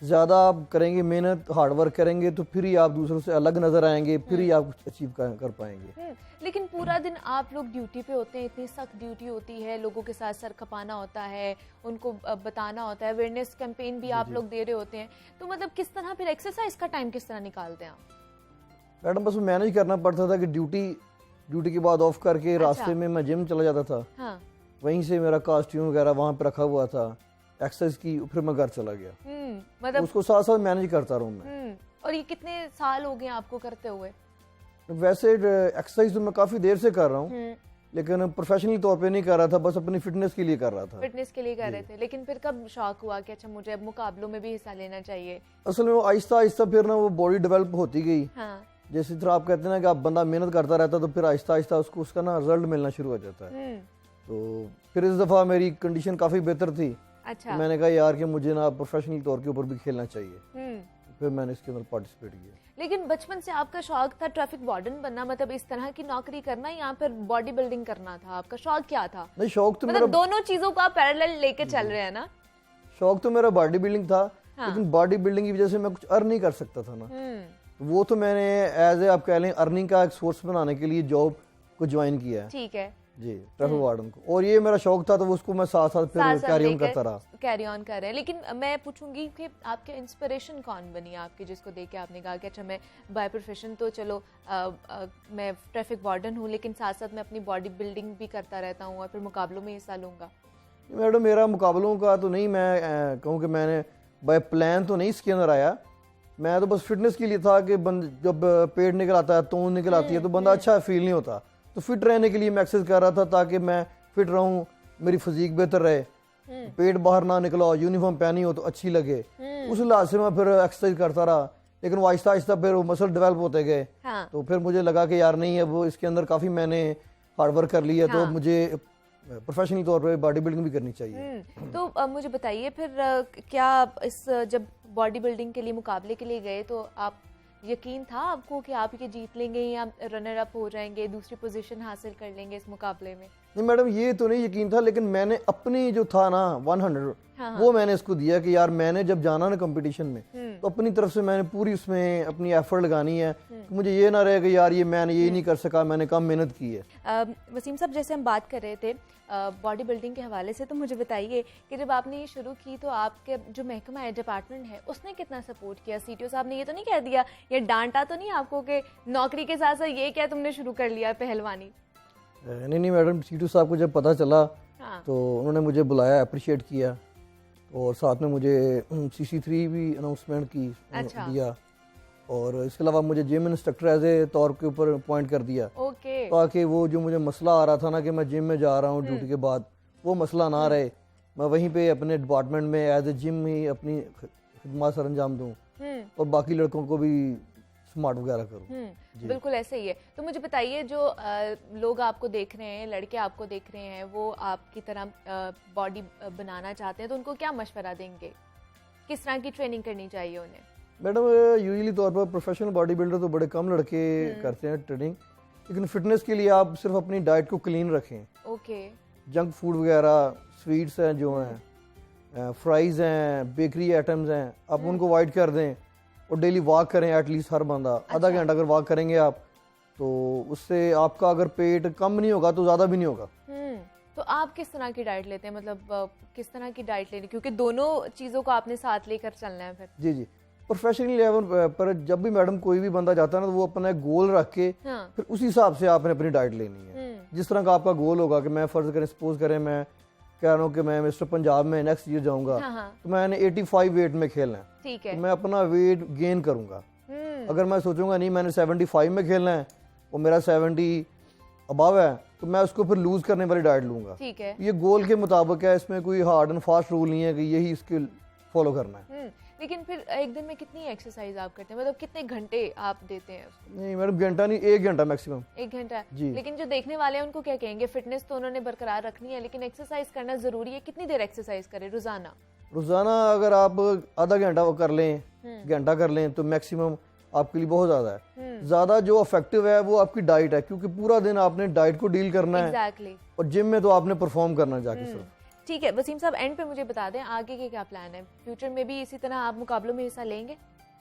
ज़्यादा आप करेंगे मेहनत, हार्ड वर्क करेंगे तो फिर ही आप दूसरों से अलग नज़र आएंगे, फिर ही आप कुछ अचीव कर पाएंगे। लेकिन पूरा दिन आप लोग ड्यूटी पे होते हैं, इतनी सख्त ड्यूटी होती है, लोगों के साथ सर खपाना होता है, उनको बताना होता है, अवेयरनेस कैंपेन भी आप लोग दे रहे होते हैं, तो मतलब किस तरह फिर एक्सरसाइज का टाइम किस तरह निकालते हैं आप? मैडम बस मैनेज करना पड़ता था कि ड्यूटी के बाद ऑफ करके रास्ते में मैं जिम चला जाता था। हाँ। वहीं से मेरा कॉस्ट्यूम वगैरह वहाँ पे रखा हुआ था, एक्सरसाइज की, फिर मैं घर चला गया। मतलब उसको साथ साथ मैनेज करता रहूँ मैं। और ये कितने साल हो गए आपको करते हुए? वैसे एक्सरसाइज तो मैं काफ़ी देर से कर रहा हूँ, लेकिन प्रोफेशनल तौर पे नहीं कर रहा था, बस अपनी फिटनेस के लिए कर रहा था। फिटनेस के लिए कर रहे थे, लेकिन फिर कब शौक हुआ कि अच्छा मुझे अब मुकाबलों में भी हिस्सा लेना चाहिए? असल में वो आहिस्ता आहिस्ता फिर ना वो बॉडी डेवलप होती गई। हाँ। जैसे तरह आप कहते हैं ना कि आप बंदा मेहनत करता रहता तो फिर आहिस्ता आहिस्ता उसको उसका ना रिजल्ट मिलना शुरू हो जाता है। तो फिर इस दफ़ा मेरी कंडीशन काफ़ी बेहतर थी। अच्छा। मैंने कहा यार कि मुझे ना प्रोफेशनल तौर के ऊपर भी खेलना चाहिए, फिर मैंने इसके अंदर पार्टिसिपेट किया। लेकिन बचपन से आपका शौक था ट्रैफिक वार्डन बनना, मतलब इस तरह की नौकरी करना, या फिर बॉडी बिल्डिंग करना था? आपका शौक क्या था? नहीं, शौक तो मतलब दोनों चीजों को आप पैरेलल लेके चल रहे हैं ना? शौक तो मेरा बॉडी बिल्डिंग था। लेकिन बॉडी बिल्डिंग की वजह से मैं कुछ अर्न नहीं कर सकता था ना, वो तो मैंने एज ए आप कह लें अर्निंग का एक सोर्स बनाने के लिए जॉब को ज्वाइन किया है। ठीक है जी, ट्रैफिक वार्डन को, और ये मेरा शौक था तो उसको मैं साथ साथ फिर कैरी ऑन करता रहा। कैरी ऑन कर रहे हैं। लेकिन मैं पूछूंगी कि आपके इंस्पिरेशन कौन बनी आपकी, जिसको देख के आपने कहा कि अच्छा मैं बाय प्रोफेशन तो चलो मैं ट्रैफिक वार्डन हूँ, लेकिन साथ साथ मैं अपनी बॉडी बिल्डिंग भी करता रहता हूँ और फिर मुकाबलों में हिस्सा लूंगा? मैडम मेरा मुकाबलों का तो नहीं, मैं कहूँ कि मैंने बाय प्लान तो नहीं इसके अंदर आया। मैं तो बस फिटनेस के लिए था कि जब पेट निकल आता है, तोंद निकल आती है तो बंदा अच्छा फील नहीं होता, तो फिट रहने के लिए मैं एक्सरसाइज कर रहा था ताकि मैं फिट रहूं, मेरी फिजिक बेहतर रहे, पेट बाहर ना निकला, यूनिफॉर्म पहनी हो तो अच्छी लगे। उस लिहाज से मैं फिर एक्सरसाइज करता रहा, लेकिन वो आहिस्ता आहिस्ता फिर मसल डेवलप होते गए। हाँ। तो फिर मुझे लगा कि यार नहीं, अब इसके अंदर काफ़ी मैंने हार्ड वर्क कर लिया, तो मुझे प्रोफेशनल तौर पे बॉडी बिल्डिंग भी करनी चाहिए। तो मुझे बताइए फिर क्या इस जब बॉडी बिल्डिंग के लिए मुकाबले के लिए गए तो आप यकीन था आपको कि आप ये जीत लेंगे या रनर अप हो जाएंगे, दूसरी पोजीशन हासिल कर लेंगे इस मुकाबले में? नहीं मैडम, ये तो नहीं यकीन था, लेकिन मैंने अपनी जो था ना 100 वो मैंने इसको दिया कि यार मैंने जब जाना ना कंपटीशन में तो अपनी तरफ से मैंने पूरी उसमें अपनी एफर्ट लगानी है। मुझे ये ना रहे कि यार ये मैंने ये नहीं कर सका, मैंने कम मेहनत की है। वसीम साहब, जैसे हम बात कर रहे थे बॉडी बिल्डिंग के हवाले से, तो मुझे बताइए कि जब आपने ये शुरू की तो आपके जो महकमा है, डिपार्टमेंट है, उसने कितना सपोर्ट किया? सीटीओ साहब ने ये तो नहीं कह दिया या डांटा तो नहीं आपको कि नौकरी के साथ साथ ये क्या तुमने शुरू कर लिया पहलवानी? नहीं मैडम, सीटीओ साहब को जब पता चला तो उन्होंने मुझे बुलाया, अप्रिशिएट किया, और साथ में मुझे CC3 भी अनाउंसमेंट की दिया, और इसके अलावा मुझे जिम इंस्ट्रक्टर एज ए तौर के ऊपर अपॉइंट कर दिया। ताकि वो जो मुझे मसला आ रहा था ना कि मैं जिम में जा रहा हूँ ड्यूटी के बाद, वो मसला ना रहे, मैं वहीं पे अपने डिपार्टमेंट में एज ए जिम ही अपनी खिदमत सर अंजाम दूँ और बाकी लड़कों को भी स्मार्ट वगैरह करूँ। बिल्कुल ऐसे ही है। तो मुझे बताइए, जो लोग आपको देख रहे हैं, लड़के आपको देख रहे हैं, वो आपकी तरह बॉडी बनाना चाहते हैं, तो उनको क्या मशवरा देंगे? किस तरह की ट्रेनिंग करनी चाहिए उन्हें? मैडम यूजुअली तौर पर प्रोफेशनल बॉडी बिल्डर तो बड़े कम लड़के करते हैं ट्रेनिंग, लेकिन फिटनेस के लिए आप सिर्फ अपनी डाइट को क्लीन रखें। ओके। जंक फूड वगैरह, स्वीट्स हैं जो हैं, फ्राइज़ हैं, बेकरी आइटम्स हैं, आप उनको अवॉइड कर दें और डेली वॉक करें एटलीस्ट हर बंदा। आधा घंटा अगर वॉक करेंगे आप तो उससे आपका अगर पेट कम नहीं होगा तो ज़्यादा भी नहीं होगा। तो आप किस तरह की डाइट लेते हैं, मतलब किस तरह की डाइट लेनी, क्योंकि दोनों चीज़ों को आपने साथ लेकर चलना है फिर? जी, प्रोफेशनल लेवल पर जब भी मैडम कोई भी बंदा जाता है ना तो वो अपना गोल रख के फिर उसी हिसाब से आपने अपनी डाइट लेनी है। जिस तरह का आपका गोल होगा कि मैं फर्ज करें, सपोज करें मैं कह रहा हूँ कि मैं मिस्टर पंजाब में नेक्स्ट ईयर जाऊंगा, तो मैंने 85 वेट में खेलना है, ठीक है, तो मैं अपना वेट गेन करूंगा। अगर मैं सोचूंगा नहीं मैंने 75 में खेलना है और मेरा 70 अबव है, तो मैं उसको फिर लूज करने वाली डाइट लूंगा। ठीक है, ये गोल के मुताबिक है, इसमें कोई हार्ड एंड फास्ट रूल नहीं है कि यही स्किल फॉलो करना है। लेकिन फिर एक दिन में कितनी एक्सरसाइज आप करते हैं, मतलब कितने घंटे आप देते हैं उसको? नहीं मैडम, घंटा नहीं, 1 घंटा मैक्सिमम। 1 घंटा जी। लेकिन जो देखने वाले हैं उनको क्या कहेंगे? फिटनेस तो उन्होंने बरकरार रखनी है, लेकिन एक्सरसाइज करना जरूरी है। कितनी देर एक्सरसाइज करें रोजाना? रोजाना अगर आप आधा घंटा वो कर लें, घंटा कर लें, तो मैक्सिमम आपके लिए बहुत ज्यादा है। ज्यादा जो इफेक्टिव है वो आपकी डाइट है, क्योंकि पूरा दिन आपने डाइट को डील करना है और जिम में तो आपने परफॉर्म करना जाके सिर्फ। ठीक है वसीम साहब, एंड पे मुझे बता दें आगे के क्या प्लान है, फ्यूचर में भी इसी तरह आप मुकाबलों में हिस्सा लेंगे?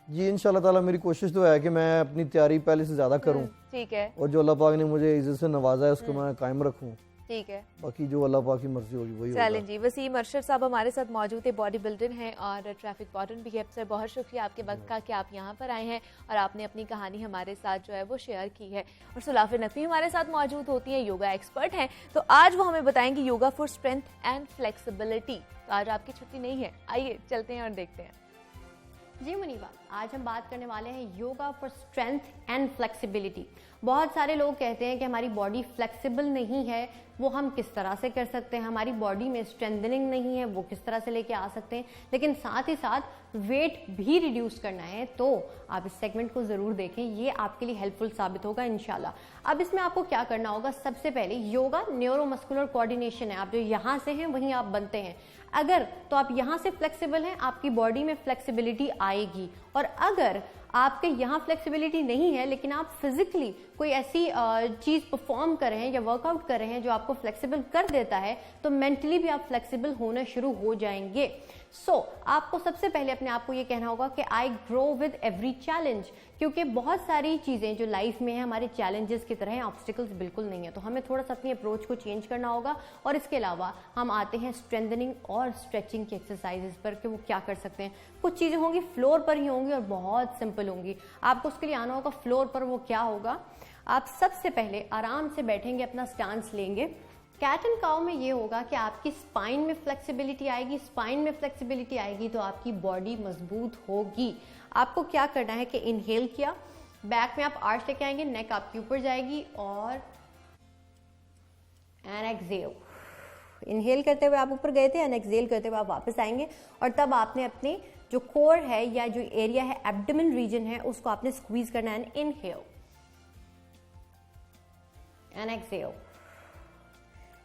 जी इंशाल्लाह ताला मेरी कोशिश तो है कि मैं अपनी तैयारी पहले से ज़्यादा करूं। ठीक है। और जो अल्लाह पाक ने मुझे इज्जत से नवाजा है उसको मैं कायम रखूं। ठीक है। बाकी जो अल्लाह पाक की मर्जी होगी वही होगा। चलें जी, वसीम अरशद साहब हमारे साथ मौजूद है, बॉडी बिल्डर हैं और ट्रैफिक वार्डन भी है। सर बहुत शुक्रिया आपके वक्त का कि आप यहाँ पर आए हैं और आपने अपनी कहानी हमारे साथ जो है वो शेयर की है। और सुलाफे नकवी हमारे साथ मौजूद होती हैं, योगा एक्सपर्ट हैं, तो आज वो हमें बताएंगी yoga for strength and flexibility. तो आज आपकी छुट्टी नहीं है, आइए चलते हैं और देखते हैं। जी मुनीबा, आज हम बात करने वाले हैं yoga for strength and flexibility. बहुत सारे लोग कहते हैं कि हमारी बॉडी फ्लेक्सिबल नहीं है, वो हम किस तरह से कर सकते हैं, हमारी बॉडी में स्ट्रेंथनिंग नहीं है, वो किस तरह से लेके आ सकते हैं, लेकिन साथ ही साथ वेट भी रिड्यूस करना है तो आप इस सेगमेंट को ज़रूर देखें, ये आपके लिए हेल्पफुल साबित होगा इंशाल्लाह। अब इसमें आपको क्या करना होगा, सबसे पहले योगा न्यूरोमस्कुलर कोऑर्डिनेशन है, आप जो यहाँ से हैं वहीं आप बनते हैं। अगर तो आप यहाँ से फ्लेक्सिबल हैं, आपकी बॉडी में फ्लेक्सिबिलिटी आएगी, और अगर आपके यहाँ फ्लेक्सिबिलिटी नहीं है लेकिन आप फिजिकली कोई ऐसी चीज़ परफॉर्म कर रहे हैं या वर्कआउट कर रहे हैं जो आपको फ्लेक्सिबल कर देता है, तो मेंटली भी आप फ्लेक्सिबल होना शुरू हो जाएंगे। आपको सबसे पहले अपने आप को ये कहना होगा कि I grow with every challenge, क्योंकि बहुत सारी चीज़ें जो लाइफ में है हमारे चैलेंजेस की तरह हैं, ऑब्स्टिकल्स बिल्कुल नहीं है, तो हमें थोड़ा सा अपनी अप्रोच को चेंज करना होगा। और इसके अलावा हम आते हैं स्ट्रेंथनिंग और स्ट्रेचिंग की एक्सरसाइजेस पर कि वो क्या कर सकते हैं। कुछ चीज़ें होंगी फ्लोर पर ही होंगी और बहुत सिंपल होंगी, आपको उसके लिए आना होगा फ्लोर पर। वो क्या होगा, आप सबसे पहले आराम से बैठेंगे, अपना स्टांस लेंगे। कैट एंड काउ में ये होगा कि आपकी स्पाइन में फ्लेक्सिबिलिटी आएगी, स्पाइन में फ्लेक्सिबिलिटी आएगी तो आपकी बॉडी मजबूत होगी। आपको क्या करना है कि इनहेल किया, बैक में आप आर्च लेके आएंगे, नेक आपके ऊपर जाएगी, और एंड एक्सहेल। इनहेल करते हुए आप ऊपर गए थे, एंड एक्सहेल करते हुए आप वापस आएंगे, और तब आपने अपने जो कोर है या जो एरिया है एब्डोमेन रीजन है उसको आपने स्क्वीज करना है। Inhale and exhale.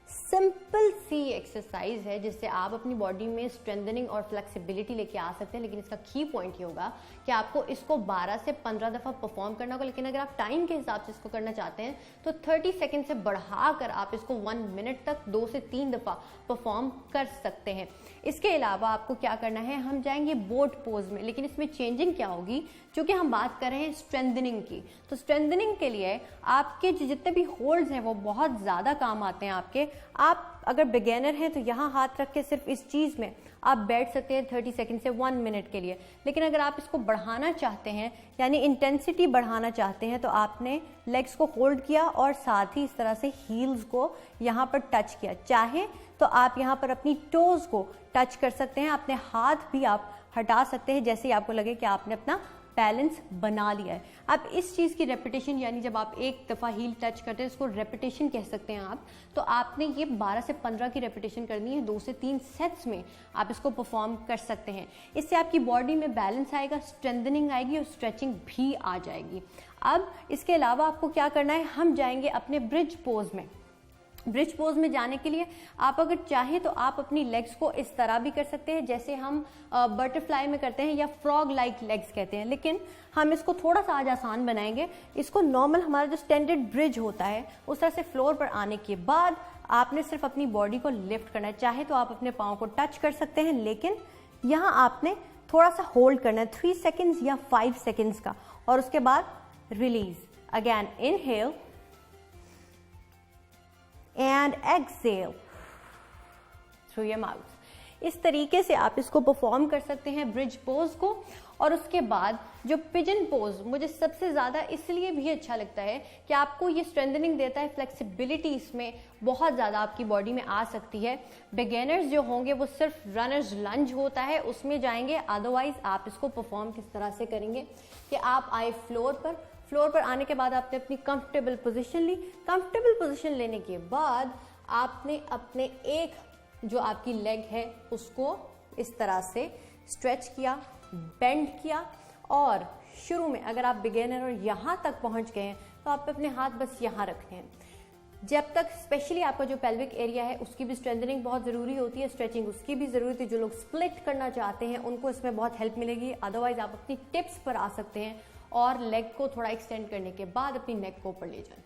सिंपल सी एक्सरसाइज है जिससे आप अपनी बॉडी में स्ट्रेंथनिंग और फ्लेक्सिबिलिटी लेके आ सकते हैं, लेकिन इसका की पॉइंट ये होगा कि आपको इसको 12 से 15 दफ़ा परफॉर्म करना होगा। लेकिन अगर आप टाइम के हिसाब से इसको करना चाहते हैं तो 30 सेकंड से बढ़ाकर आप इसको 1 मिनट तक 2 से 3 दफ़ा परफॉर्म कर सकते हैं। इसके अलावा आपको क्या करना है, हम जाएंगे बोट पोज में, लेकिन इसमें चेंजिंग क्या होगी, क्योंकि हम बात कर रहे हैं स्ट्रेंथनिंग की, तो स्ट्रेंथनिंग के लिए आपके जितने भी होल्ड्स हैं वो बहुत ज़्यादा काम आते हैं आपके। आप अगर बिगेनर हैं तो यहाँ हाथ रख के सिर्फ इस चीज़ में आप बैठ सकते हैं 30 सेकंड से 1 मिनट के लिए। लेकिन अगर आप इसको बढ़ाना चाहते हैं, यानी इंटेंसिटी बढ़ाना चाहते हैं, तो आपने लेग्स को होल्ड किया और साथ ही इस तरह से हील्स को यहाँ पर टच किया। चाहे तो आप यहाँ पर अपनी टोज को टच कर सकते हैं, अपने हाथ भी आप हटा सकते हैं जैसे ही आपको लगे कि आपने अपना बैलेंस बना लिया है। अब इस चीज़ की रेपिटेशन, यानी जब आप एक दफ़ा हील टच करते हैं इसको रेपिटेशन कह सकते हैं आप, तो आपने ये 12 से 15 की रेपिटेशन करनी है, 2 से 3 सेट्स में आप इसको परफॉर्म कर सकते हैं। इससे आपकी बॉडी में बैलेंस आएगा, स्ट्रेंथनिंग आएगी और स्ट्रेचिंग भी आ जाएगी। अब इसके अलावा आपको क्या करना है, हम जाएंगे अपने ब्रिज पोज में। ब्रिज पोज में जाने के लिए आप अगर चाहें तो आप अपनी लेग्स को इस तरह भी कर सकते हैं जैसे हम बटरफ्लाई में करते हैं या फ्रॉग लाइक लेग्स कहते हैं, लेकिन हम इसको थोड़ा सा आज आसान बनाएंगे। इसको नॉर्मल हमारा जो स्टैंडर्ड ब्रिज होता है उस तरह से फ्लोर पर आने के बाद आपने सिर्फ अपनी बॉडी को लिफ्ट करना है। चाहे तो आप अपने पाँव को टच कर सकते हैं, लेकिन यहाँ आपने थोड़ा सा होल्ड करना है 3 सेकेंड्स या 5 सेकेंड्स का, और उसके बाद release. Again inhale and exhale through your mouth. इस तरीके से आप इसको परफॉर्म कर सकते हैं ब्रिज पोज को। और उसके बाद जो पिजन पोज मुझे सबसे ज़्यादा इसलिए भी अच्छा लगता है कि आपको ये स्ट्रेंथनिंग देता है, फ्लेक्सिबिलिटी इसमें बहुत ज़्यादा आपकी बॉडी में आ सकती है। बिगिनर्स जो होंगे वो सिर्फ रनर्स लंज होता है उसमें जाएंगे, अदरवाइज आप इसको परफॉर्म किस तरह से करेंगे कि आप आए फ्लोर पर आने के बाद आपने अपनी कंफर्टेबल पोजीशन ली। कंफर्टेबल पोजीशन लेने के बाद आपने अपने एक जो आपकी लेग है उसको इस तरह से स्ट्रेच किया, बेंड किया, और शुरू में अगर आप बिगिनर और यहाँ तक पहुँच गए हैं तो आप अपने हाथ बस यहाँ रखने हैं। जब तक स्पेशली आपका जो पेल्विक एरिया है उसकी भी स्ट्रेंथनिंग बहुत ज़रूरी होती है, स्ट्रेचिंग उसकी भी ज़रूरत है। जो लोग स्प्लिट करना चाहते हैं उनको इसमें बहुत हेल्प मिलेगी। अदरवाइज आप अपनी टिप्स पर आ सकते हैं और लेग को थोड़ा एक्सटेंड करने के बाद अपनी नेक को ऊपर ले जाएं।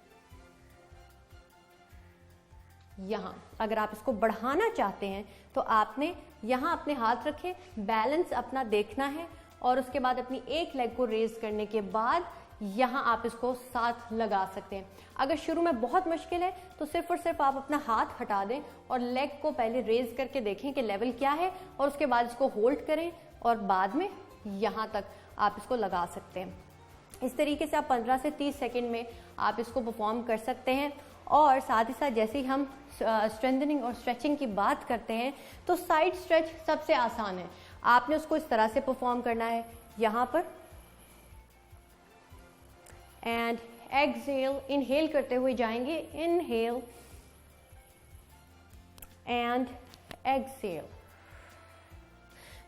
यहाँ। अगर आप इसको बढ़ाना चाहते हैं तो आपने यहाँ अपने हाथ रखे, बैलेंस अपना देखना है और उसके बाद अपनी एक लेग को रेज करने के बाद यहाँ आप इसको साथ लगा सकते हैं। अगर शुरू में बहुत मुश्किल है तो सिर्फ और सिर्फ आप अपना हाथ हटा दें और लेग को पहले रेज करके देखें कि लेवल क्या है और उसके बाद इसको होल्ड करें और बाद में यहाँ तक आप इसको लगा सकते हैं। इस तरीके से आप 15 से 30 सेकंड में आप इसको परफॉर्म कर सकते हैं। और साथ ही साथ जैसे ही हम स्ट्रेंथनिंग और स्ट्रेचिंग की बात करते हैं तो साइड स्ट्रेच सबसे आसान है। आपने उसको इस तरह से परफॉर्म करना है, यहाँ पर एंड एक्सहेल, इनहेल करते हुए जाएंगे, इनहेल एंड एक्सहेल।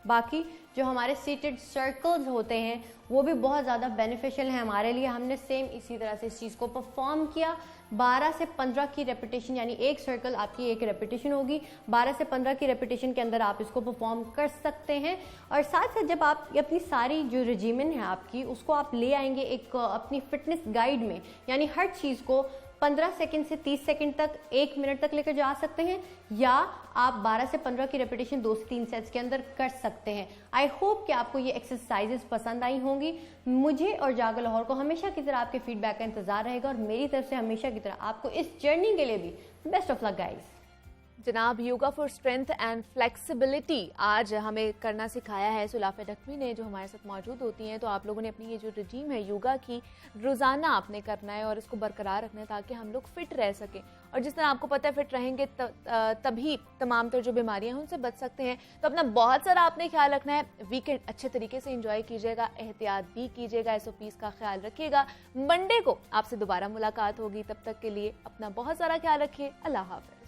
बाकी जो हमारे सीटेड सर्कल्स होते हैं वो भी बहुत ज़्यादा बेनिफिशियल है हमारे लिए। हमने सेम इसी तरह से इस चीज़ को परफॉर्म किया। 12 से 15 की रेपिटेशन, यानी एक सर्कल आपकी एक रेपिटेशन होगी। 12 से 15 की रेपिटेशन के अंदर आप इसको परफॉर्म कर सकते हैं। और साथ साथ जब आप अपनी सारी जो रेजिमेन है आपकी, उसको आप ले आएंगे एक अपनी फिटनेस गाइड में, यानी हर चीज़ को 15 सेकंड से 30 सेकंड तक, 1 मिनट तक लेकर जा सकते हैं, या आप 12 से 15 की रेपिटेशन 2 से 3 सेट्स के अंदर कर सकते हैं। आई होप कि आपको ये एक्सरसाइजेस पसंद आई होंगी। मुझे और जागो लाहौर को हमेशा की तरह आपके फीडबैक का इंतजार रहेगा और मेरी तरफ से हमेशा की तरह आपको इस जर्नी के लिए भी बेस्ट ऑफ लक गाइस। जनाब, yoga for strength and flexibility आज हमें करना सिखाया है सुलाफा डकवी ने, जो हमारे साथ मौजूद होती हैं। तो आप लोगों ने अपनी ये जो रजीम है योगा की, रोज़ाना आपने करना है और इसको बरकरार रखना है ताकि हम लोग फिट रह सकें। और जिस तरह आपको पता है फिट रहेंगे तभी तमाम तर जो बीमारियां हैं उनसे बच सकते हैं। तो अपना बहुत सारा आपने ख्याल रखना है। वीकेंड अच्छे तरीके से एंजॉय कीजिएगा, एहतियात भी कीजिएगा, SOPs का ख्याल रखिएगा। मंडे को आपसे दोबारा मुलाकात होगी, तब तक के लिए अपना बहुत सारा ख्याल रखिए। अल्लाह हाफ़िज़।